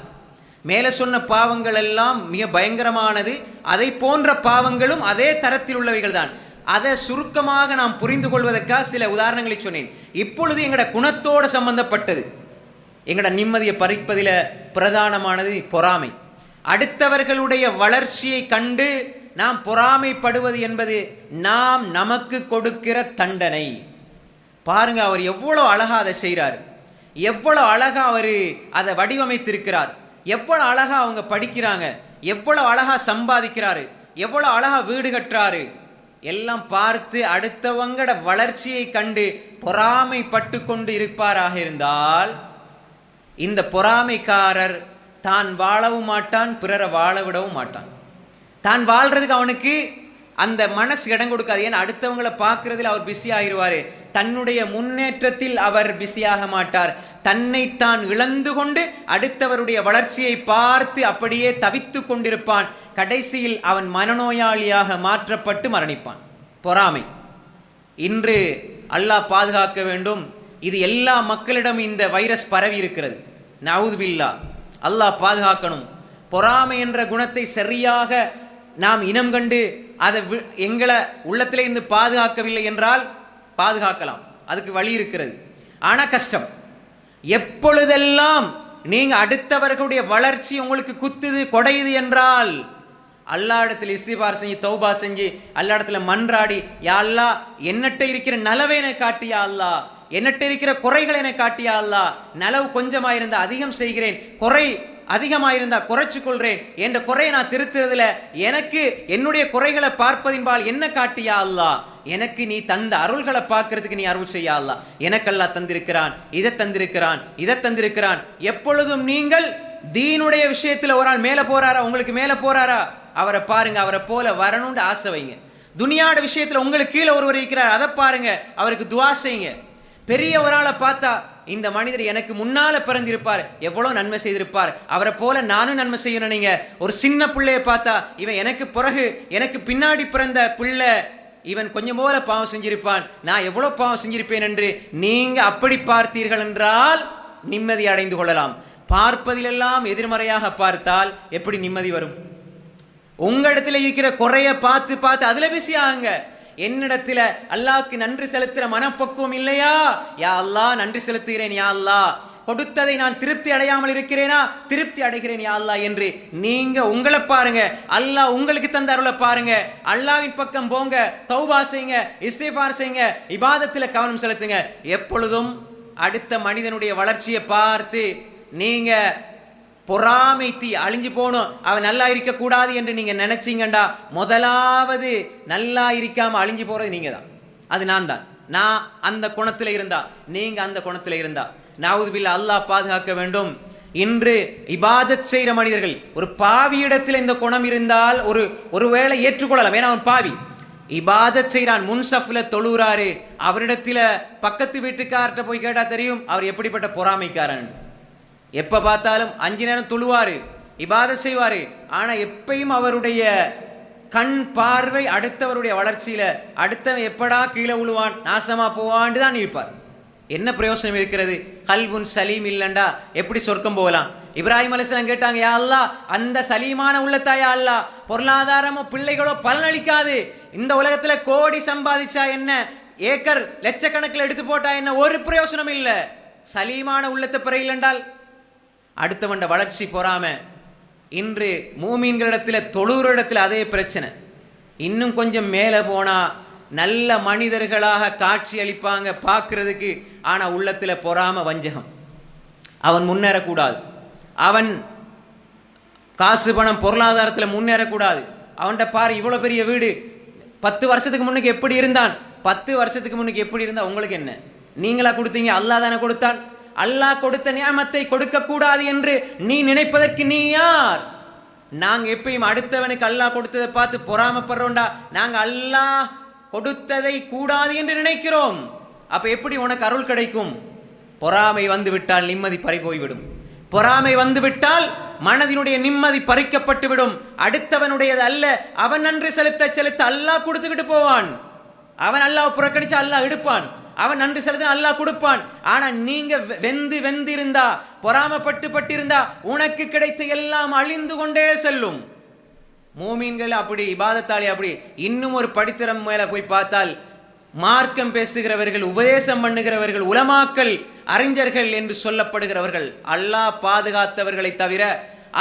மேலே சொன்ன பாவங்கள் எல்லாம் மிக பயங்கரமானது. அதை போன்ற பாவங்களும் அதே தரத்தில் உள்ளவைகள் தான். அதை சுருக்கமாக நாம் புரிந்து கொள்வதற்காக சில உதாரணங்களை சொன்னேன். இப்பொழுது எங்களோட குணத்தோடு சம்பந்தப்பட்டது. எங்களோட நிம்மதியை பறிப்பதில் பிரதானமானது பொறாமை. அடுத்தவர்களுடைய வளர்ச்சியை கண்டு நாம் பொறாமைப்படுவது என்பது நாம் நமக்கு கொடுக்கிற தண்டனை. பாருங்க, அவர் எவ்வளோ அழகா அதை செய்கிறார், எவ்வளோ அழகா அவர் அதை வடிவமைத்திருக்கிறார், எவ்வளோ அழகா அவங்க படிக்கிறாங்க, எவ்வளோ அழகா சம்பாதிக்கிறாரு, எவ்வளோ அழகா வீடு கட்டுறாரு. எல்லாம் பார்த்து அடுத்தவங்கட வளர்ச்சியை கண்டு பொறாமைப்பட்டு கொண்டு இருப்பாராக இருந்தால் இந்த பொறாமைக்காரர் தான் வாழவும் மாட்டான், பிறரை வாழ விடவும் மாட்டான். தான் வாழ்றதுக்கு அவனுக்கு அந்த மனசு இடம் கொடுக்காது. ஏன்னா அடுத்தவங்களை பார்க்கறதில் அவர் பிஸி ஆகிடுவார். தன்னுடைய முன்னேற்றத்தில் அவர் பிஸியாக மாட்டார். தன்னைத்தான் இழந்து கொண்டு அடுத்தவருடைய வளர்ச்சியை பார்த்து அப்படியே தவித்து கொண்டிருப்பான். கடைசியில் அவன் மனநோயாளியாக மாற்றப்பட்டு மரணிப்பான். பொறாமை இன்று அல்லாஹ் பாதுகாக்க வேண்டும். இது எல்லா மக்களிடம் இந்த வைரஸ் பரவி இருக்கிறது. நவுது பில்லா, அல்லாஹ் பாதுகாக்கணும். பொறாமை என்ற குணத்தை சரியாக நாம் இனம் கண்டு அதை எங்களை உள்ளத்திலே இருந்து பாதுகாக்கவில்லை என்றால் பாதுகாக்கலாம், அதுக்கு வழி இருக்கிறது. ஆனால் கஷ்டம். எப்பொழுதெல்லாம் நீங்க அடுத்தவர்களுடைய வளர்ச்சி உங்களுக்கு குத்துது கொடையுது என்றால் அல்லா இடத்துல இஸ்திஃபார் செஞ்சு தௌபா செஞ்சு அல்லா இடத்துல மன்றாடி, யா அல்லாஹ் என்னட்ட இருக்கிற நலவை என காட்டியா அல்லாஹ், என்னட்ட இருக்கிற குறைகளை என காட்டியா அல்லாஹ், நலவு கொஞ்சமாயிருந்தா அதிகம் செய்கிறேன், குறை அதிகமாயிருந்தா குறைச்சு கொள்றேன், என்ற குறையை நான் திருத்துறதுல எனக்கு என்னுடைய குறைகளை பார்ப்பதின்பால் என்ன காட்டியா அல்லாஹ், எனக்கு நீ தந்த அருள்களை பார்க்கறதுக்கு நீ அருள் செய்யா அல்லாஹ், எனக்கு அல்லாஹ் தந்திருக்கிறான், இதை தந்திருக்கிறான், இதை தந்திருக்கிறான். எப்பொழுதும் நீங்கள் தீனுடைய விஷயத்துல ஒரு ஆள் மேல போறாரா, உங்களுக்கு மேல போறாரா, அவரை பாருங்க, அவரை போல வரணும்னு ஆசை வைங்க. துனியாட விஷயத்துல உங்களுக்கு கீழே ஒருவர் இருக்கிறார், அதை பாருங்க, அவருக்கு துவா செய்யுங்க. பெரிய ஒரு ஆளை பார்த்தா இந்த மனிதர் எனக்கு முன்னால பிறந்திருப்பார், எவ்வளவு நன்மை செய்திருப்பார், அவரை போல நானும் நன்மை செய்யணும். நீங்க ஒரு சின்ன பிள்ளைய பார்த்தா இவன் எனக்கு பிறகு எனக்கு பின்னாடி பிறந்த பிள்ளை, இவன் கொஞ்சம் போல பாவம் செஞ்சிருப்பான், நான் எவ்வளவு பாவம் செஞ்சிருப்பேன் என்று நீங்க அப்படி பார்த்தீர்கள் என்றால் நிம்மதி அடைந்து கொள்ளலாம். பார்ப்பதிலெல்லாம் எதிர்மறையாக பார்த்தால் எப்படி நிம்மதி வரும்? உங்களிடத்துல இருக்கிற குறைய பார்த்து பார்த்து அதுல பிஸி ஆகுங்க. என்னிடத்துல அல்லாஹ்க்கு நன்றி செலுத்துற மனப்பக்குவம் இல்லையா, யா அல்லாஹ் நன்றி செலுத்துகிறேன், யா அல்லாஹ் கொடுத்ததை நான் திருப்தி அடையாமல் இருக்கிறேனா, திருப்தி அடைகிறேன் யா அல்லாஹ் என்று நீங்க உங்களை பாருங்க. அல்லாஹ் உங்களுக்கு தந்த அருளை பாருங்க. அல்லாஹ்வின் பக்கம் போங்க, தௌபா செய்யுங்க, இஸ்திஃபார் செய்யுங்க, இபாதத்துல கவனம் செலுத்துங்க. எப்பொழுதும் அடுத்த மனிதனுடைய வளர்ச்சியை பார்த்து நீங்க பொறாமைத்தி அழிஞ்சு போகணும், அவன் நல்லா இருக்க கூடாது என்று நீங்க நினைச்சீங்கண்டா முதலாவது நல்லா இருக்காம அழிஞ்சு போறது நீங்க தான். அது நான் தான். நான் அந்த குணத்துல இருந்தா, நீங்க அந்த குணத்துல இருந்தா, நவுது பில்லா, அல்லாஹ் பாதுகாக்க வேண்டும். இன்று இபாதத் செய்கிற மனிதர்கள், ஒரு பாவியிடத்தில் இந்த குணம் இருந்தால் ஒருவேளை ஏற்றுக்கொள்ளலாம். ஏன்னா அவன் பாவி, இபாதத் செய்கிறான், முன்சஃப்ல தொழுறாரு, அவரிடத்துல பக்கத்து வீட்டுக்கார்ட்ட போய் கேட்டா தெரியும் அவர் எப்படிப்பட்ட பொறாமைக்காரன். எப்ப பார்த்தாலும் 5 நேரம் தொழுவாரு, இபாதத் செய்வாரு, ஆனா எப்பயும் அவருடைய கண் பார்வை அடுத்தவருடைய வளர்ச்சியில, அடுத்தவன் எப்படா கீழே விழுவான் நாசமா போவான்னு தான் இருப்பார். என்ன பிரயோசனம் இருக்கிறது? கல்புன் சலீம் இல்லண்டா எப்படி சொர்க்கம் போகலாம்? இப்ராஹிம் அலைஹிஸ்ஸலாம் கேட்டாங்க, யா அல்லாஹ் அந்த சலீமான உள்ளத்தாயா அல்லாஹ், பொருளாதாரமோ பிள்ளைகளோ பலனளிக்காது, இந்த உலகத்துல கோடி சம்பாதிச்சா என்ன, ஏக்கர் லட்சக்கணக்கில் எடுத்து போட்டா என்ன, ஒரு பிரயோசனம் இல்ல. சலீமான உள்ளத்தை பெற இல்லைண்டால் அடுத்தவண்ட வளர்ச்சி பொறாம. இன்று மூமீன்களிடத்துல தொழுகிற அதே பிரச்சனை. இன்னும் கொஞ்சம் மேலே போனா நல்ல மனிதர்களாக காட்சி அளிப்பாங்க பார்க்கறதுக்கு, ஆனா உள்ளத்துல பொறாம வஞ்சகம். அவன் முன்னேறக்கூடாது, அவன் காசு பணம் பொருளாதாரத்துல முன்னேறக்கூடாது. அவன்கிட்ட பாரு இவ்வளவு பெரிய வீடு, 10 வருஷத்துக்கு முன்னுக்கு எப்படி இருந்தான், 10 வருஷத்துக்கு முன்னுக்கு எப்படி இருந்தா உங்களுக்கு என்ன? நீங்களா கொடுத்தீங்க? அல்லாஹ் தானே கொடுத்தான். அல்லாஹ் கொடுத்த நியமத்தை கொடுக்க கூடாது என்று நீ நினைப்பதற்கு நீ யார்? நாங்க எப்பயும் அடுத்தவனுக்கு அல்லாஹ் கொடுத்ததை பார்த்து பொறாமப்படுறோம்டா. நாங்க அல்லாஹ் கொடுத்ததை கூடாது என்று நினைக்கிறோம். அப்ப எப்படி உனக்கு அருள் கிடைக்கும்? பொறாமை வந்து விட்டால் நிம்மதி பறி போய்விடும். பொறாமை வந்து விட்டால் மனதினுடைய நிம்மதி பறிக்கப்பட்டு விடும். அடுத்தவனுடையது அல்ல, அவன் நன்றி செலுத்த செலுத்த அல்லாஹ் கொடுத்துக்கிட்டு போவான். அவன் அல்லாஹ் புறக்கணிச்சா அல்லாஹ் எடுப்பான், அவன் நன்றி செலுத்த அல்லாஹ் கொடுப்பான். ஆனா நீங்க வெந்திருந்தா, பொறாமப்பட்டு உனக்கு கிடைத்த எல்லாம் அழிந்து கொண்டே செல்லும். மூமீன்கள் அப்படி, இபாதத்தாளி அப்படி. இன்னும் ஒரு படித்தரம் மேல போய் பார்த்தால் மார்க்கம் பேசுகிறவர்கள், உபதேசம் பண்ணுகிறவர்கள், உலமாக்கள், அறிஞர்கள் என்று சொல்லப்படுகிறவர்கள் அல்லாஹ் பாதுகாத்தவர்களை தவிர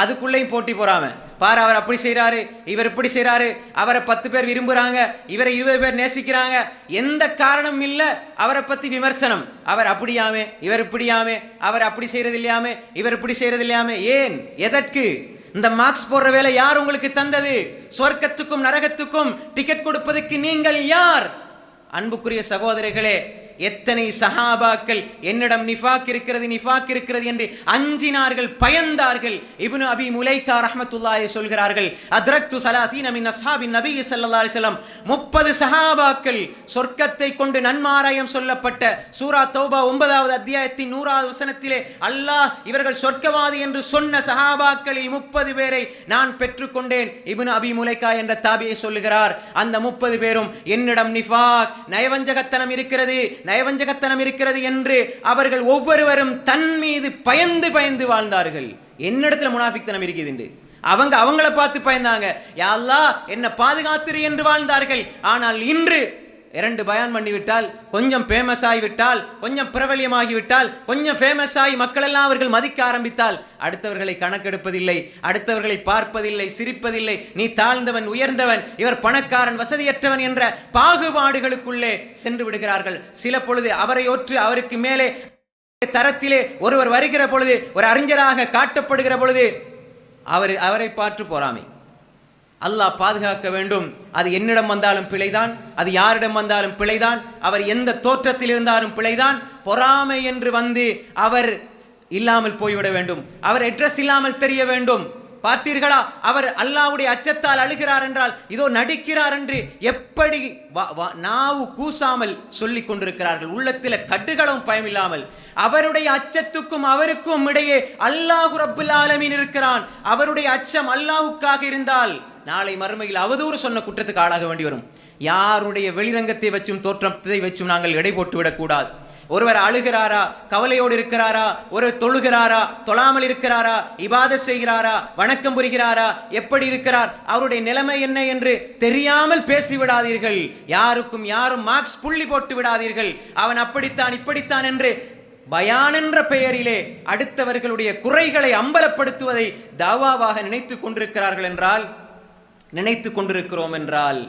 அதுக்குள்ளேயும் போட்டி போறாம பாரு, அவர் அப்படி செய்யறாரு, இவர் இப்படி செய்யறாரு, அவரை 10 பேர் விரும்புறாங்க, இவரை 20 பேர் நேசிக்கிறாங்க, எந்த காரணம் இல்ல அவரை பத்தி விமர்சனம். அவர் அப்படியாமே, இவர் இப்படியாமே, அவர் அப்படி செய்யறது இல்லையாமே, இவர் இப்படி செய்யறது இல்லையாமே. ஏன், எதற்கு? இந்த மார்க்ஸ் போடுற வேலை யார் உங்களுக்கு தந்தது? சொர்க்கத்துக்கும் நரகத்துக்கும் டிக்கெட் கொடுப்பதற்கு நீங்கள் யார்? அன்புக்குரிய சகோதரர்களே, எத்தனை சஹாபாக்கள் என்னிடம் நிஃபாக் இருக்கிறது என்று அஞ்சினார்கள், பயந்தார்கள். இப்னு அபி முலைகா ரஹ்மத்துல்லாஹி சொல்கிறார்கள், அத்ரக்து ஸலாதீன மின் அஸ்ஹாபின் நபி ஸல்லல்லாஹு அலைஹி வஸல்லம், 30 சஹாபாக்கள் சொர்க்கத்தை கொண்டு நன்மாராயம் சொல்லப்பட்ட சூரா தௌபா 9வது அத்தியாயத்தின் 100வது வசனத்திலே அல்லாஹ் இவர்கள் சொர்க்கவாதி என்று சொன்ன சஹாபாக்களில் 30 பேரை நான் பெற்றுக்கொண்டேன். இப்னு அபி முலைகா என்ற தாபியை சொல்லுகிறார், அந்த 30 பேரும் என்னிடம் நிஃபாக், நயவஞ்சகத்தனம் இருக்கிறது என்று அவர்கள் ஒவ்வொருவரும் தன் மீது பயந்து வாழ்ந்தார்கள். என்னிடத்துல முனாஃபிக்தனம் இருக்குது, அவங்கள பார்த்து பயந்தாங்க. யா அல்லாஹ் என்ன பாதுகாத்திரு என்று வாழ்ந்தார்கள். ஆனால் இன்று 2 பயான் பண்ணிவிட்டால், கொஞ்சம் ஃபேமஸ் ஆகிவிட்டால், கொஞ்சம் பிரபலியமாகிவிட்டால், கொஞ்சம் ஃபேமஸ் ஆகி மக்கள் எல்லாம் அவர்கள் மதிக்க ஆரம்பித்தால் அடுத்தவர்களை கணக்கெடுப்பதில்லை, அடுத்தவர்களை பார்ப்பதில்லை, சிரிப்பதில்லை. நீ தாழ்ந்தவன், உயர்ந்தவன், இவர் பணக்காரன், வசதியற்றவன் என்ற பாகுபாடுகளுக்குள்ளே சென்று விடுகிறார்கள். சில பொழுது அவரை ஒற்று அவருக்கு மேலே தரத்திலே ஒருவர் வருகிற பொழுது, ஒரு அறிஞராக காட்டப்படுகிற பொழுது அவரை பார்த்து பொறாமை. அல்லாஹ் பாதுகாக்க வேண்டும். அது என்னிடம் வந்தாலும் பிழைதான், அது யாரிடம் வந்தாலும் பிழைதான், அவர் எந்த தோற்றத்தில் இருந்தாலும் பிழைதான். பொறாமை என்று வந்து அவர் இல்லாமல் போய்விட வேண்டும், அவர் அட்ரஸ் இல்லாமல் தெரிய வேண்டும். பார்த்தீர்களா, அவர் அல்லாஹ்வுடைய அச்சத்தால் அழுகிறார் என்றால் இதோ நடிக்கிறார் என்று எப்படி நாவு கூசாமல் சொல்லிக் கொண்டிருக்கிறார்கள். உள்ளத்தில் கடுகளவும் பயமில்லாமல் அவருடைய அச்சத்துக்கும் அவருக்கும் இடையே அல்லாஹ் ரப்புல் ஆலமீன் இருக்கிறான். அவருடைய அச்சம் அல்லாஹ்வுக்காக இருந்தால் நாளை மறுமையில் அவதூறு சொன்ன குற்றத்துக்கு ஆளாக வேண்டி வரும். யாருடைய வெளிரங்கத்தை வச்சும் தோற்றத்தை வச்சும் நாங்கள் எடை போட்டு விடக்கூடாது. ஒருவர் அழுகிறாரா, கவலையோடு இருக்கிறாரா, ஒரு தொழுகிறாரா, தொழாமல் இருக்கிறாரா, இபாதத் செய்கிறாரா, வணக்கம் புரிகிறாரா, எப்படி இருக்கிறார், அவருடைய நிலைமை என்ன என்று தெரியாமல் பேசிவிடாதீர்கள். யாருக்கும் யாரும் மார்க்ஸ் புள்ளி போட்டு விடாதீர்கள். அவன் அப்படித்தான் இப்படித்தான் என்று பயான் என்ற பெயரிலே அடுத்தவர்களுடைய குறைகளை அம்பலப்படுத்துவதை தாவாவாக நினைத்து கொண்டிருக்கிறோம் என்றால்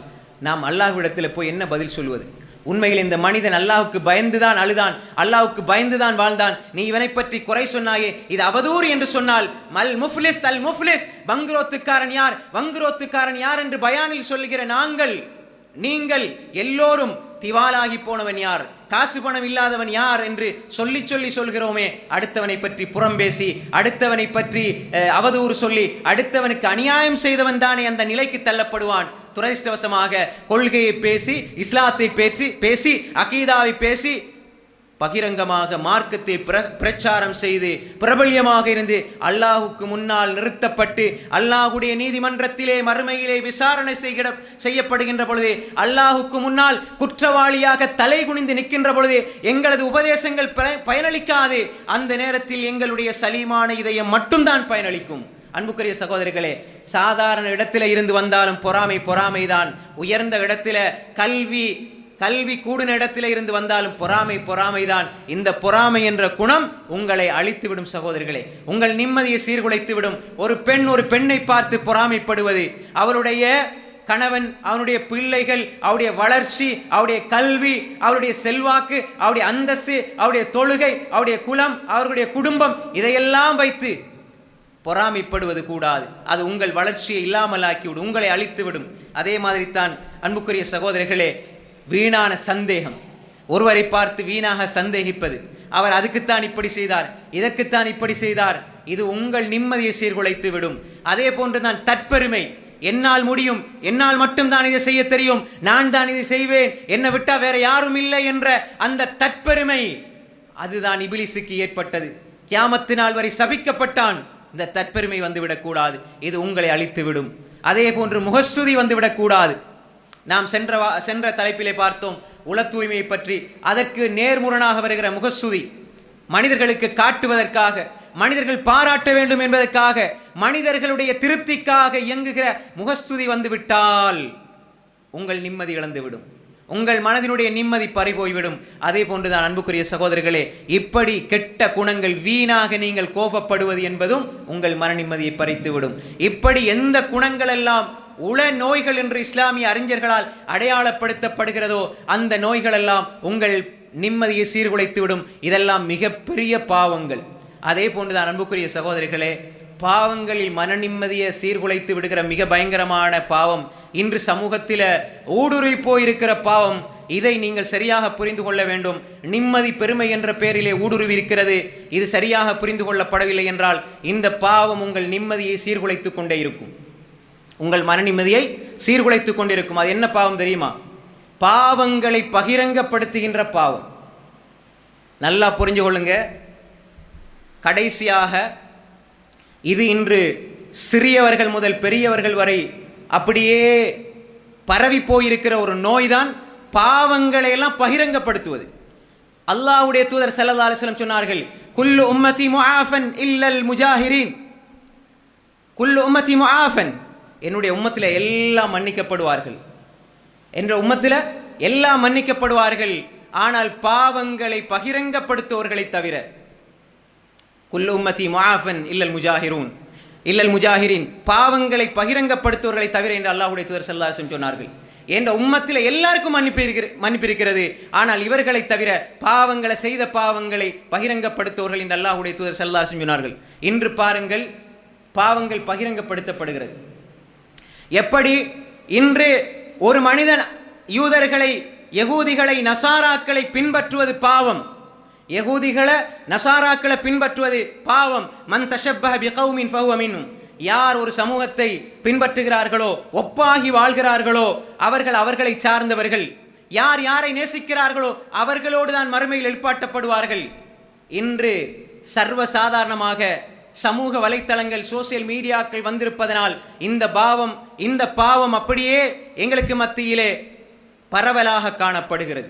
நாம் அல்லாஹ்விடத்தில் போய் என்ன பதில் சொல்வது? உண்மையில் இந்த மனிதன் அல்லாஹ்வுக்கு பயந்துதான் அழுதான், அல்லாஹ்வுக்கு பயந்துதான் வாழ்ந்தான். நீ இவனை பற்றி குறை சொன்னாயே, இது அவதூறு என்று சொன்னால் மல் முஃப்லிஸ் அல் முஃப்லிஸ், வங்குரோத்துக்காரன் யார் என்று பயானில் சொல்லுகிற நீங்கள் எல்லோரும் திவாலாகி போனவன் யார், காசு பணம் இல்லாதவன் யார் என்று சொல்கிறோமே. அடுத்தவனை பற்றி புறம் பேசி, அடுத்தவனை பற்றி அவதூறு சொல்லி, அடுத்தவனுக்கு அநியாயம் செய்தவன் தானே அந்த நிலைக்கு தள்ளப்படுவான். துரதிஷ்டவசமாக கொள்கையை பேசி, இஸ்லாத்தை பேசி, அகீதாவை பேசி, பகிரங்கமாக மார்க்கத்தை பிரச்சாரம் செய்து பிரபல்யமாக இருந்து அல்லாஹுக்கு முன்னால் நிறுத்தப்பட்டு அல்லாஹுடைய நீதிமன்றத்திலே மறுமையிலே விசாரணை செய்யப்படுகின்ற பொழுது, அல்லாஹுக்கு முன்னால் குற்றவாளியாக தலை குனிந்து நிற்கின்ற பொழுது எங்களது உபதேசங்கள் பயனளிக்காது. அந்த நேரத்தில் எங்களுடைய சலீமான இதயம் மட்டும்தான் பயனளிக்கும். அன்புக்குரிய சகோதரர்களே, சாதாரண இடத்தில இருந்து வந்தாலும் பொறாமைதான். உயர்ந்த இடத்தில கல்வி கூடின இடத்திலே இருந்து வந்தாலும் பொறாமைதான். இந்த பொறாமை என்ற குணம் உங்களை அழித்துவிடும் சகோதரர்களே, உங்கள் நிம்மதியை சீர்குலைத்துவிடும். ஒரு பெண்ணை பார்த்து பொறாமைப்படுவது, அவருடைய கணவன், அவனுடைய பிள்ளைகள், அவருடைய வளர்ச்சி, அவருடைய கல்வி, அவருடைய செல்வாக்கு, அவருடைய அந்தஸ்து, அவருடைய தொழுகை, அவருடைய குலம், அவருடைய குடும்பம், இதையெல்லாம் வைத்து பொறாமைப்படுவது கூடாது. அது உங்கள் வளர்ச்சியை இல்லாமலாக்கிவிடும், உங்களை அழித்துவிடும். அதே மாதிரி தான் அன்புக்குரிய சகோதரர்களே, வீணான சந்தேகம், ஒருவரை பார்த்து வீணாக சந்தேகிப்பது, அவர் அதுக்குத்தான் இப்படி செய்தார், இதற்குத்தான் இப்படி செய்தார், இது உங்கள் நிம்மதியை சீர்குலைத்து விடும். அதே போன்று தான் தற்பெருமை, என்னால் முடியும், என்னால் மட்டும்தான் இதை செய்ய தெரியும், நான் தான் இதை செய்வேன், என்னை விட்டா வேற யாரும் இல்லை என்ற அந்த தற்பெருமை, அதுதான் இபிலிசுக்கு ஏற்பட்டது. கியாமத்து நாள் வரை சபிக்கப்பட்டான். இந்த தற்பெருமை வந்துவிடக்கூடாது, இது உங்களை அழித்துவிடும். அதே போன்று முகஸ்துதி வந்துவிடக்கூடாது. நாம் சென்ற தலைப்பிலே பார்த்தோம் உள தூய்மையை பற்றி. அதற்கு நேர்முரணாக வருகிற முகஸ்துதி, மனிதர்களுக்கு காட்டுவதற்காக, மனிதர்கள் பாராட்ட வேண்டும் என்பதற்காக, மனிதர்களுடைய திருப்திக்காக இயங்குகிற முகஸ்துதி வந்துவிட்டால் உங்கள் நிம்மதி இழந்துவிடும், உங்கள் மனதினுடைய நிம்மதி பறிபோய்விடும். அதே போன்றுதான் அன்புக்குரிய சகோதரர்களே, இப்படி கெட்ட குணங்கள் வீணாக நீங்கள் கோபப்படுவது என்பதும் உங்கள் மன நிம்மதியை பறித்துவிடும். இப்படி எந்த குணங்கள் எல்லாம் உள நோய்கள் என்று இஸ்லாமிய அறிஞர்களால் அடையாளப்படுத்தப்படுகிறதோ அந்த நோய்கள் எல்லாம் உங்கள் நிம்மதியை சீர்குலைத்து விடும். இதெல்லாம் மிகப்பெரிய பாவங்கள். அதே போன்றுதான் அன்புக்குரிய சகோதரிகளே, பாவங்களில் மன நிம்மதியை சீர்குலைத்து விடுகிற மிக பயங்கரமான பாவம் இன்று சமூகத்தில் ஊடுருவி போயிருக்கிற பாவம். இதை நீங்கள் சரியாக புரிந்து கொள்ள வேண்டும். நிம்மதி பெருமை என்ற பெயரிலே ஊடுருவி இருக்கிறது. இது சரியாக புரிந்து கொள்ளப்படவில்லை என்றால் இந்த பாவம் உங்கள் நிம்மதியை சீர்குலைத்து கொண்டே இருக்கும், உங்கள் மன நிம்மதியை சீர்குலைத்து கொண்டிருக்கும். அது என்ன பாவம் தெரியுமா? பாவங்களை பகிரங்கப்படுத்துகின்ற பாவம். நல்லா புரிஞ்சு கொள்ளுங்க. கடைசியாக இது இன்று சிறியவர்கள் முதல் பெரியவர்கள் வரை அப்படியே பரவி போயிருக்கிற ஒரு நோய்தான் பாவங்களை எல்லாம் பகிரங்கப்படுத்துவது. அல்லாஹ்வுடைய தூதர் ஸல்லல்லாஹு அலைஹி வஸல்லம் சொன்னார்கள், குல்லு உம்மதி முஆஃபன் இல்லல் முஜாஹிரீன். குல்லு உம்மதி முஆஃபன், என்னுடைய உம்மத்தில் எல்லாம் மன்னிக்கப்படுவார்கள், என்ற உம்மத்தில் எல்லாம் மன்னிக்கப்படுவார்கள், ஆனால் பாவங்களை பகிரங்கப்படுத்துவர்களை தவிர. குல்லு உம்மதி முஆஃபன் இல்லல் முஜாஹிரூன், இல்லல் முஜாஹிரீன், பாவங்களை பகிரங்கப்படுத்துவர்களை தவிர என்று அல்லாஹ்வுடைய தூதர் ஸல்லல்லாஹு அலைஹி வஸல்லம் சொன்னார்கள். என்ற உம்மத்தில் எல்லாருக்கும் மன்னிப்பு இருக்கிறது, ஆனால் இவர்களை தவிர பாவங்களை செய்த பாவங்களை பகிரங்கப்படுத்துவர்கள் என்று அல்லாஹ்வுடைய தூதர் ஸல்லல்லாஹு அலைஹி வஸல்லம் சொன்னார்கள். இன்று பாருங்கள், பாவங்கள் பகிரங்கப்படுத்தப்படுகிறது. எப்படி இன்று ஒரு மனிதன் யூதர்களை, யகூதிகளை, நசாராக்களை பின்பற்றுவது பாவம், யகூதிகளை நசாராக்களை பின்பற்றுவது பாவம். மன் தஷப்பஹ பிகௌமின் ஃபஹுவ மின்ஹும், யார் ஒரு சமூகத்தை பின்பற்றுகிறார்களோ, ஒப்பாகி வாழ்கிறார்களோ அவர்கள் அவர்களை சார்ந்தவர்கள். யார் யாரை நேசிக்கிறார்களோ அவர்களோடு தான் மறுமையில் எழுப்பாட்டப்படுவார்கள். இன்று சர்வசாதாரணமாக சமூக வலைத்தளங்கள், சோசியல் மீடியாக்கள் வந்திருப்பதனால் இந்த பாவம் அப்படியே எங்களுக்கு மத்தியிலே பரவலாக காணப்படுகிறது,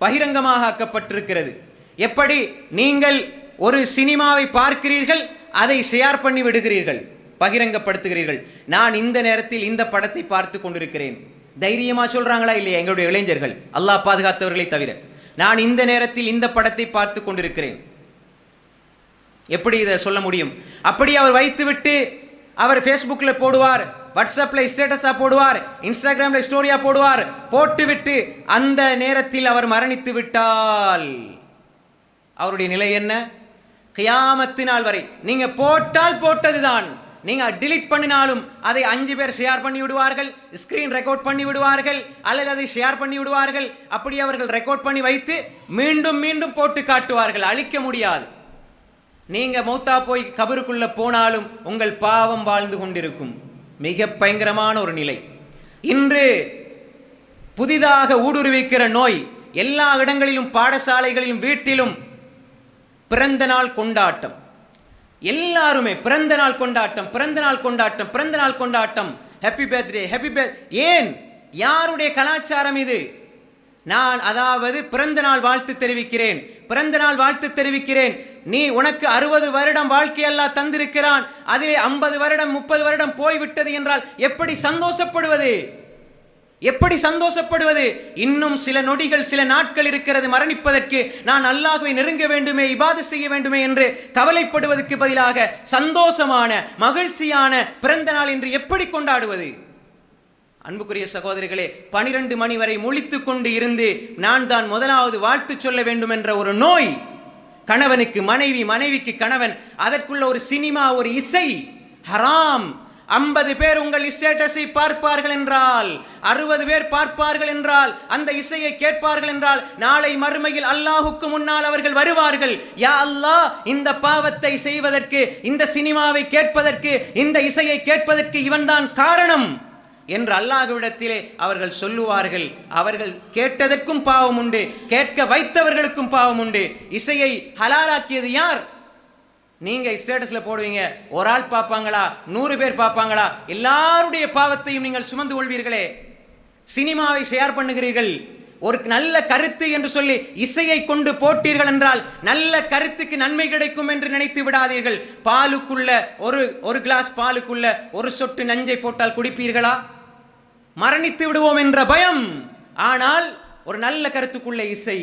பகிரங்கமாக ஆக்கப்பட்டிருக்கிறது. எப்படி நீங்கள் ஒரு சினிமாவை பார்க்கிறீர்கள், அதை ஷேர் பண்ணி விடுகிறீர்கள், பகிரங்கப்படுத்துகிறீர்கள். நான் இந்த நேரத்தில் இந்த படத்தை பார்த்து கொண்டிருக்கிறேன், தைரியமா சொல்றாங்களா இல்லையா எங்களுடைய இளைஞர்கள், அல்லாஹ் பாதுகாத்தவர்களை தவிர? நான் இந்த நேரத்தில் இந்த படத்தை பார்த்து கொண்டிருக்கிறேன். எப்படி இதை சொல்ல முடியும்? அப்படி அவர் வைத்துவிட்டு அவர் ஃபேஸ்புக்கில் போடுவார், வாட்ஸ்அப்பில் ஸ்டேட்டஸாக போடுவார், இன்ஸ்டாகிராமில் ஸ்டோரியாக போடுவார். போட்டுவிட்டு அந்த நேரத்தில் அவர் மரணித்து விட்டால் அவருடைய நிலை என்ன? கியாமத்து நாள் வரை நீங்க போட்டால் போட்டதுதான், நீங்க டிலீட் பண்ணினாலும் அதை 5 பேர் ஷேர் பண்ணி விடுவார்கள், ஸ்கிரீன் ரெக்கார்ட் பண்ணி விடுவார்கள், அல்லது அதை ஷேர் பண்ணி விடுவார்கள். அப்படி அவர்கள் ரெக்கார்ட் பண்ணி வைத்து மீண்டும் மீண்டும் போட்டு காட்டுவார்கள், அழிக்க முடியாது. நீங்க மௌத்தா போய் கபருக்குள்ள போனாலும் உங்கள் பாவம் வாழ்ந்து கொண்டிருக்கும். மிக பயங்கரமான ஒரு நிலை. இன்று புதிதாக ஊடுருவிக்கிற நோய் எல்லா இடங்களிலும், பாடசாலைகளிலும், வீட்டிலும் பிறந்த நாள் கொண்டாட்டம். எல்லாருமே பிறந்த நாள் கொண்டாட்டம், பிறந்த நாள் கொண்டாட்டம், பிறந்த நாள் கொண்டாட்டம், ஹாப்பி பர்த்டே, ஹாப்பி பர்த்டே. ஏன்? யாருடைய கலாச்சாரம் இது? நான் அதாவது பிறந்த நாள் வாழ்த்து தெரிவிக்கிறேன், பிறந்த நாள் வாழ்த்து தெரிவிக்கிறேன். நீ உனக்கு 60 வருடம் வாழ்க்கை அல்லாஹ் தந்திருக்கிறான், அதிலே 50 வருடம் 30 வருடம் போய்விட்டது என்றால் எப்படி சந்தோஷப்படுவது? எப்படி சந்தோஷப்படுவது? இன்னும் சில நொடிகள், சில நாட்கள் இருக்கிறது மரணிப்பதற்கு, நான் அல்லாஹ்வை நெருங்க வேண்டுமே, இபாதத் செய்ய வேண்டுமே என்று கவலைப்படுவதற்கு பதிலாக சந்தோஷமான மகிழ்ச்சியான பிறந்த நாள் என்று எப்படி கொண்டாடுவது? அன்புக்குரிய சகோதரிகளே, 12 மணி வரை முழித்துக் கொண்டு இருந்து நான் தான் முதலாவது வாழ்த்து சொல்ல வேண்டும் என்ற ஒரு நோய். கணவனுக்கு மனைவி, மனைவிக்கு கணவன், அதற்குள்ள ஒரு சினிமா, ஒரு இசை, ஹராம். 50 பேர் உங்கள் ஸ்டேட்டஸை பார்ப்பார்கள் என்றால், 60 பேர் பார்ப்பார்கள் என்றால், அந்த இசையை கேட்பார்கள் என்றால், நாளை மறுமையில் அல்லாஹுக்கு முன்னால் அவர்கள் வருவார்கள். யா அல்லாஹ், இந்த பாவத்தை செய்வதற்கு, இந்த சினிமாவை கேட்பதற்கு, இந்த இசையை கேட்பதற்கு இவன்தான் காரணம் என்று அல்லாஹ்விடத்திலே அவர்கள் சொல்லுவார்கள். அவர்கள் கேட்டதற்கும் பாவம் உண்டு, கேட்க வைத்தவர்களுக்கும் பாவம் உண்டு. இசையை ஹலாலாக்கியது யார்? நீங்க ஸ்டேட்டஸ்ல போடுவீங்க, ஒரு ஆள் பார்ப்பாங்களா, 100 பேர் பார்ப்பாங்களா? எல்லாருடைய பாவத்தையும் நீங்கள் சுமந்து கொள்வீர்களே. சினிமாவை ஷேர் பண்ணுகிறீர்கள். ஒரு நல்ல கருத்து என்று சொல்லி இசையை கொண்டு போட்டீர்கள் என்றால் நல்ல கருத்துக்கு நன்மை கிடைக்கும் என்று நினைத்து விடாதீர்கள். பாலுக்குள்ள ஒரு கிளாஸ் பாலுக்குள்ள ஒரு சொட்டு நஞ்சை போட்டால் குடிப்பீர்களா? மரணித்து விடுவோம் என்ற பயம். ஆனால் ஒரு நல்ல கருத்துக்குள்ள இசை,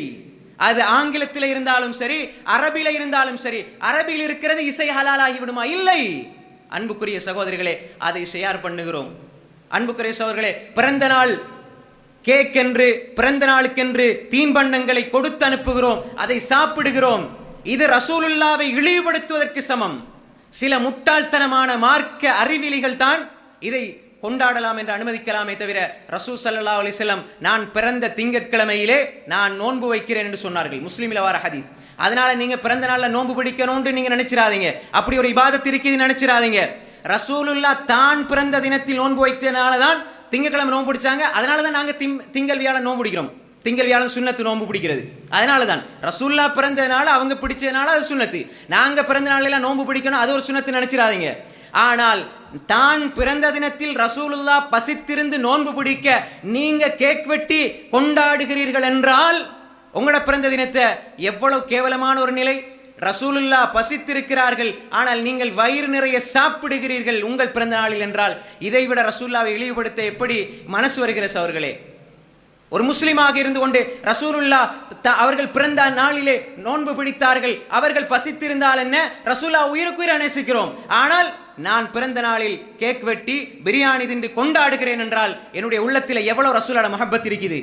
அது ஆங்கிலத்தில் இருந்தாலும் சரி, அரபில இருந்தாலும் சரி. அரபியில் இருக்கிறது இசை ஹலாலாகி விடுமா? இல்லை. அன்புக்குரிய சகோதரிகளே, அதை ஷேர் பண்ணுகிறோம். அன்புக்குரிய சகோதரர்களே, பிறந்த நாள் கேக் என்று, பிறந்த நாளுக்கென்று தீன்பண்டங்களை கொடுத்து அனுப்புகிறோம், அதை சாப்பிடுகிறோம். இது ரசூலுல்லாவை இழிவுபடுத்துவதற்கு சமம். சில முட்டாள்தனமான மார்க்க அறிவிலிகள் தான் இதை கொண்டாடலாம் என்று அனுமதிக்கலாமே தவிர, ரசூல் ஸல்லல்லாஹு அலைஹி வஸல்லம் நான் பிறந்த திங்கட்கிழமையிலே நான் நோன்பு வைக்கிறேன் என்று சொன்னார்கள். முஸ்லிமில் வர ஹதீஸ். அதனால நீங்க பிறந்த நாள்ல நோன்பு பிடிக்கணும்னு நீங்க நினைச்சிராதீங்க. அப்படி ஒரு இபாதத் இருக்குது நினைச்சிராதீங்க. ரசூலுல்லா தான் பிறந்த தினத்தில் நோன்பு வைத்தனால தான் திங்கட்கிழமை நோன்பு பிடிச்சாங்க. அதனால தான் நாங்க திங்கள் வியாழன் நோன்பு பிடிக்கிறோம். திங்கள் வியாழன் சுன்னத்து நோன்பு பிடிக்கிறது. அதனால தான் ரசூல்லா பிறந்ததுனால அவங்க பிடிச்சதுனால அது சுன்னத்து. நாங்க பிறந்த நாளெல்லாம் நோன்பு பிடிக்கணும், அது ஒரு சுன்னத்து நினைச்சிராதீங்க. ஆனால் தான் பிறந்த தினத்தில் ரசூலுல்லா பசித்திருந்து நோன்பு பிடிக்க நீங்க கேக் வெட்டி கொண்டாடுகிறீர்கள் என்றால் உங்களோட பிறந்த தினத்தை எவ்வளவு கேவலமான ஒரு நிலை. ரசூலுல்லா பசித்திருக்கிறார்கள், ஆனால் நீங்கள் வயிறு நிறைய சாப்பிடுகிறீர்கள் உங்கள் பிறந்த நாளில் என்றால் இதைவிட ரசூலுல்லாவை இழிவுபடுத்த எப்படி மனசு வருகிறது அவர்களே? ஒரு முஸ்லிமாக இருந்து கொண்டு ரசூலுல்லா அவர்கள் பிறந்த நாளிலே நோன்பு பிடித்தார்கள், அவர்கள் பசித்திருந்தால் என்ன, ரசூலுல்லா உயிருக்குயிர நேசிக்கிறோம், ஆனால் நான் பிறந்த நாளில் கேக் வெட்டி பிரியாணி தின்று கொண்டாடுகிறேன் என்றால் என்னுடைய உள்ளத்தில் எவ்வளவு ரசூலுல்லாஹ் மஹப்பத் இருக்குது.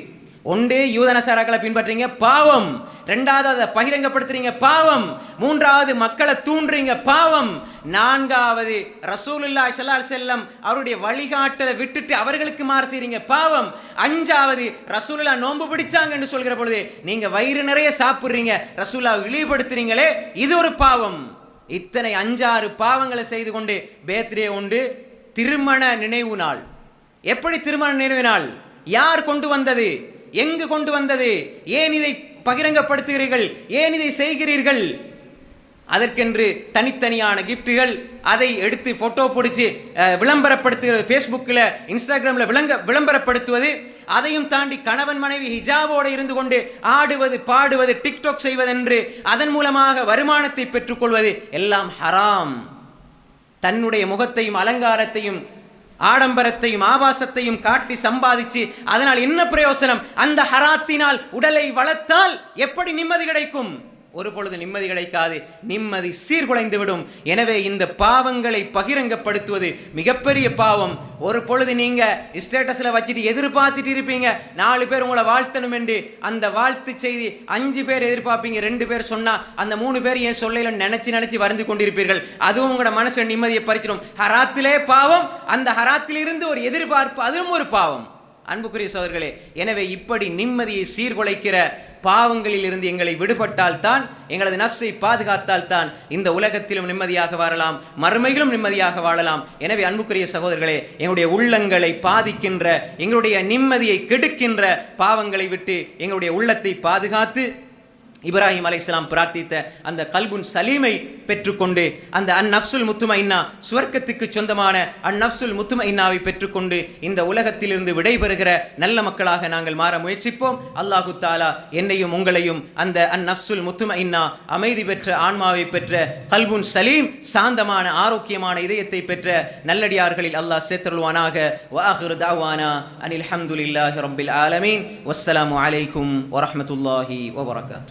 ஒன்று யூத நசாராக்களை பின்பற்றீங்க, பாவம். ரெண்டாவது அதை பகிரங்கப்படுத்துறீங்க, பாவம். மூன்றாவது மக்களை தூண்டுறீங்க, பாவம். நான்காவது ரசூலுல்லாஹி ஸல்லல்லாஹு அலைஹி வஸல்லம் அவருடைய வழிகாட்டலை விட்டுட்டு அவர்களுக்கு மாறு செய்றீங்க, பாவம். அஞ்சாவது ரசூலுல்லாஹ் நோன்பு பிடிச்சாங்க என்று சொல்கிற பொழுது நீங்க வயிறு நிறைய சாப்பிடுறீங்க, ரசூலுல்லாஹ் இழிவுபடுத்துறீங்களே, இது ஒரு பாவம். இத்தனை 5-6 பாவங்களை செய்து கொண்டு பேர்த்டே உண்டு. திருமண நினைவு நாள். எப்படி திருமண நினைவு நாள்? யார் கொண்டு வந்தது? எங்கு கொண்டு வந்தது? ஏன் இதை பகிரங்கப்படுத்துகிறீர்கள்? ஏன் இதை செய்கிறீர்கள்? அதற்கென்று தனித்தனியான கிஃப்ட்டுகள், அதை எடுத்து போட்டோ பிடிச்சி விளம்பரப்படுத்துகிறது, ஃபேஸ்புக்கில் இன்ஸ்டாகிராமில் விளம்பரப்படுத்துவது. அதையும் தாண்டி கணவன் மனைவி ஹிஜாபோடு இருந்து கொண்டு ஆடுவது, பாடுவது, டிக்டாக் செய்வதென்று அதன் மூலமாக வருமானத்தை பெற்றுக்கொள்வது எல்லாம் ஹராம். தன்னுடைய முகத்தையும் அலங்காரத்தையும் ஆடம்பரத்தையும் ஆபாசத்தையும் காட்டி சம்பாதிச்சு அதனால் என்ன பிரயோசனம்? அந்த ஹராத்தினால் உடலை வளர்த்தால் எப்படி நிம்மதி கிடைக்கும்? ஒரு பொழுது நிம்மதி கிடைக்காது, நிம்மதி சீர்குலைந்து விடும். எனவே இந்த பாவங்களை பகிரங்கப்படுத்துவது மிகப்பெரிய பாவம். ஒரு பொழுது நீங்க ஸ்டேட்டஸ்ல வச்சுட்டு எதிர்பார்த்துட்டு இருப்பீங்க 4 பேர் உங்களை வாழ்த்தணும் என்று. அந்த வாழ்த்து செய்தி 5 பேர் எதிர்பார்ப்பீங்க, 2 பேர் சொன்னா அந்த 3 பேர் ஏன் சொல்ல நினைச்சு வருந்து கொண்டிருப்பீர்கள். அதுவும் உங்களோட மனசு நிம்மதியை பறிச்சிடும். ஹராத்திலே பாவம், அந்த ஹராத்திலிருந்து ஒரு எதிர்பார்ப்பு, அதுவும் ஒரு பாவம். அன்புக்குரிய சகோதரர்களே, எனவே இப்படி நிம்மதியை சீர்குலைக்கிற பாவங்களில் இருந்து எங்களை விடுபட்டால் தான், எங்களது நஃப்ஸை பாதுகாத்தால் தான் இந்த உலகத்திலும் நிம்மதியாக வாழலாம், மறுமையிலும் நிம்மதியாக வாழலாம். எனவே அன்புக்குரிய சகோதரர்களே, எங்களுடைய உள்ளங்களை பாதிக்கின்ற, எங்களுடைய நிம்மதியை கெடுக்கின்ற பாவங்களை விட்டு எங்களுடைய உள்ளத்தை பாதுகாத்து இப்ராஹிம் அலைஹிஸ்ஸலாம் பிரார்த்தித்த அந்த கல்புன் சலீமை பெற்றுக்கொண்டு அந்த அந்நஃப்சுல் முத்துமைன்னா, சுவர்க்கத்துக்கு சொந்தமான அந்நஃப்சுல் முத்துமைன்னாவை பெற்றுக்கொண்டு இந்த உலகத்திலிருந்து விடைபெறுகிற நல்ல மக்களாக நாங்கள் மாற முயற்சிப்போம். அல்லாஹு தஆலா என்னையும் உங்களையும் அந்த அந்நஃப்சுல் முத்துமைன்னா, அமைதி பெற்ற ஆன்மாவை பெற்ற கல்புன் சலீம், சாந்தமான ஆரோக்கியமான இதயத்தை பெற்ற நல்லடியார்களில் அல்லாஹ் சேர்த்தருள்வானாக. வஆகிரு தஅவானா அனில் ஹம்துலில்லாஹி ரப்பில் ஆலமீன். வஸ்ஸலாமு அலைக்கும் வரஹ்மத்துல்லாஹி வபரகாத்துஹு.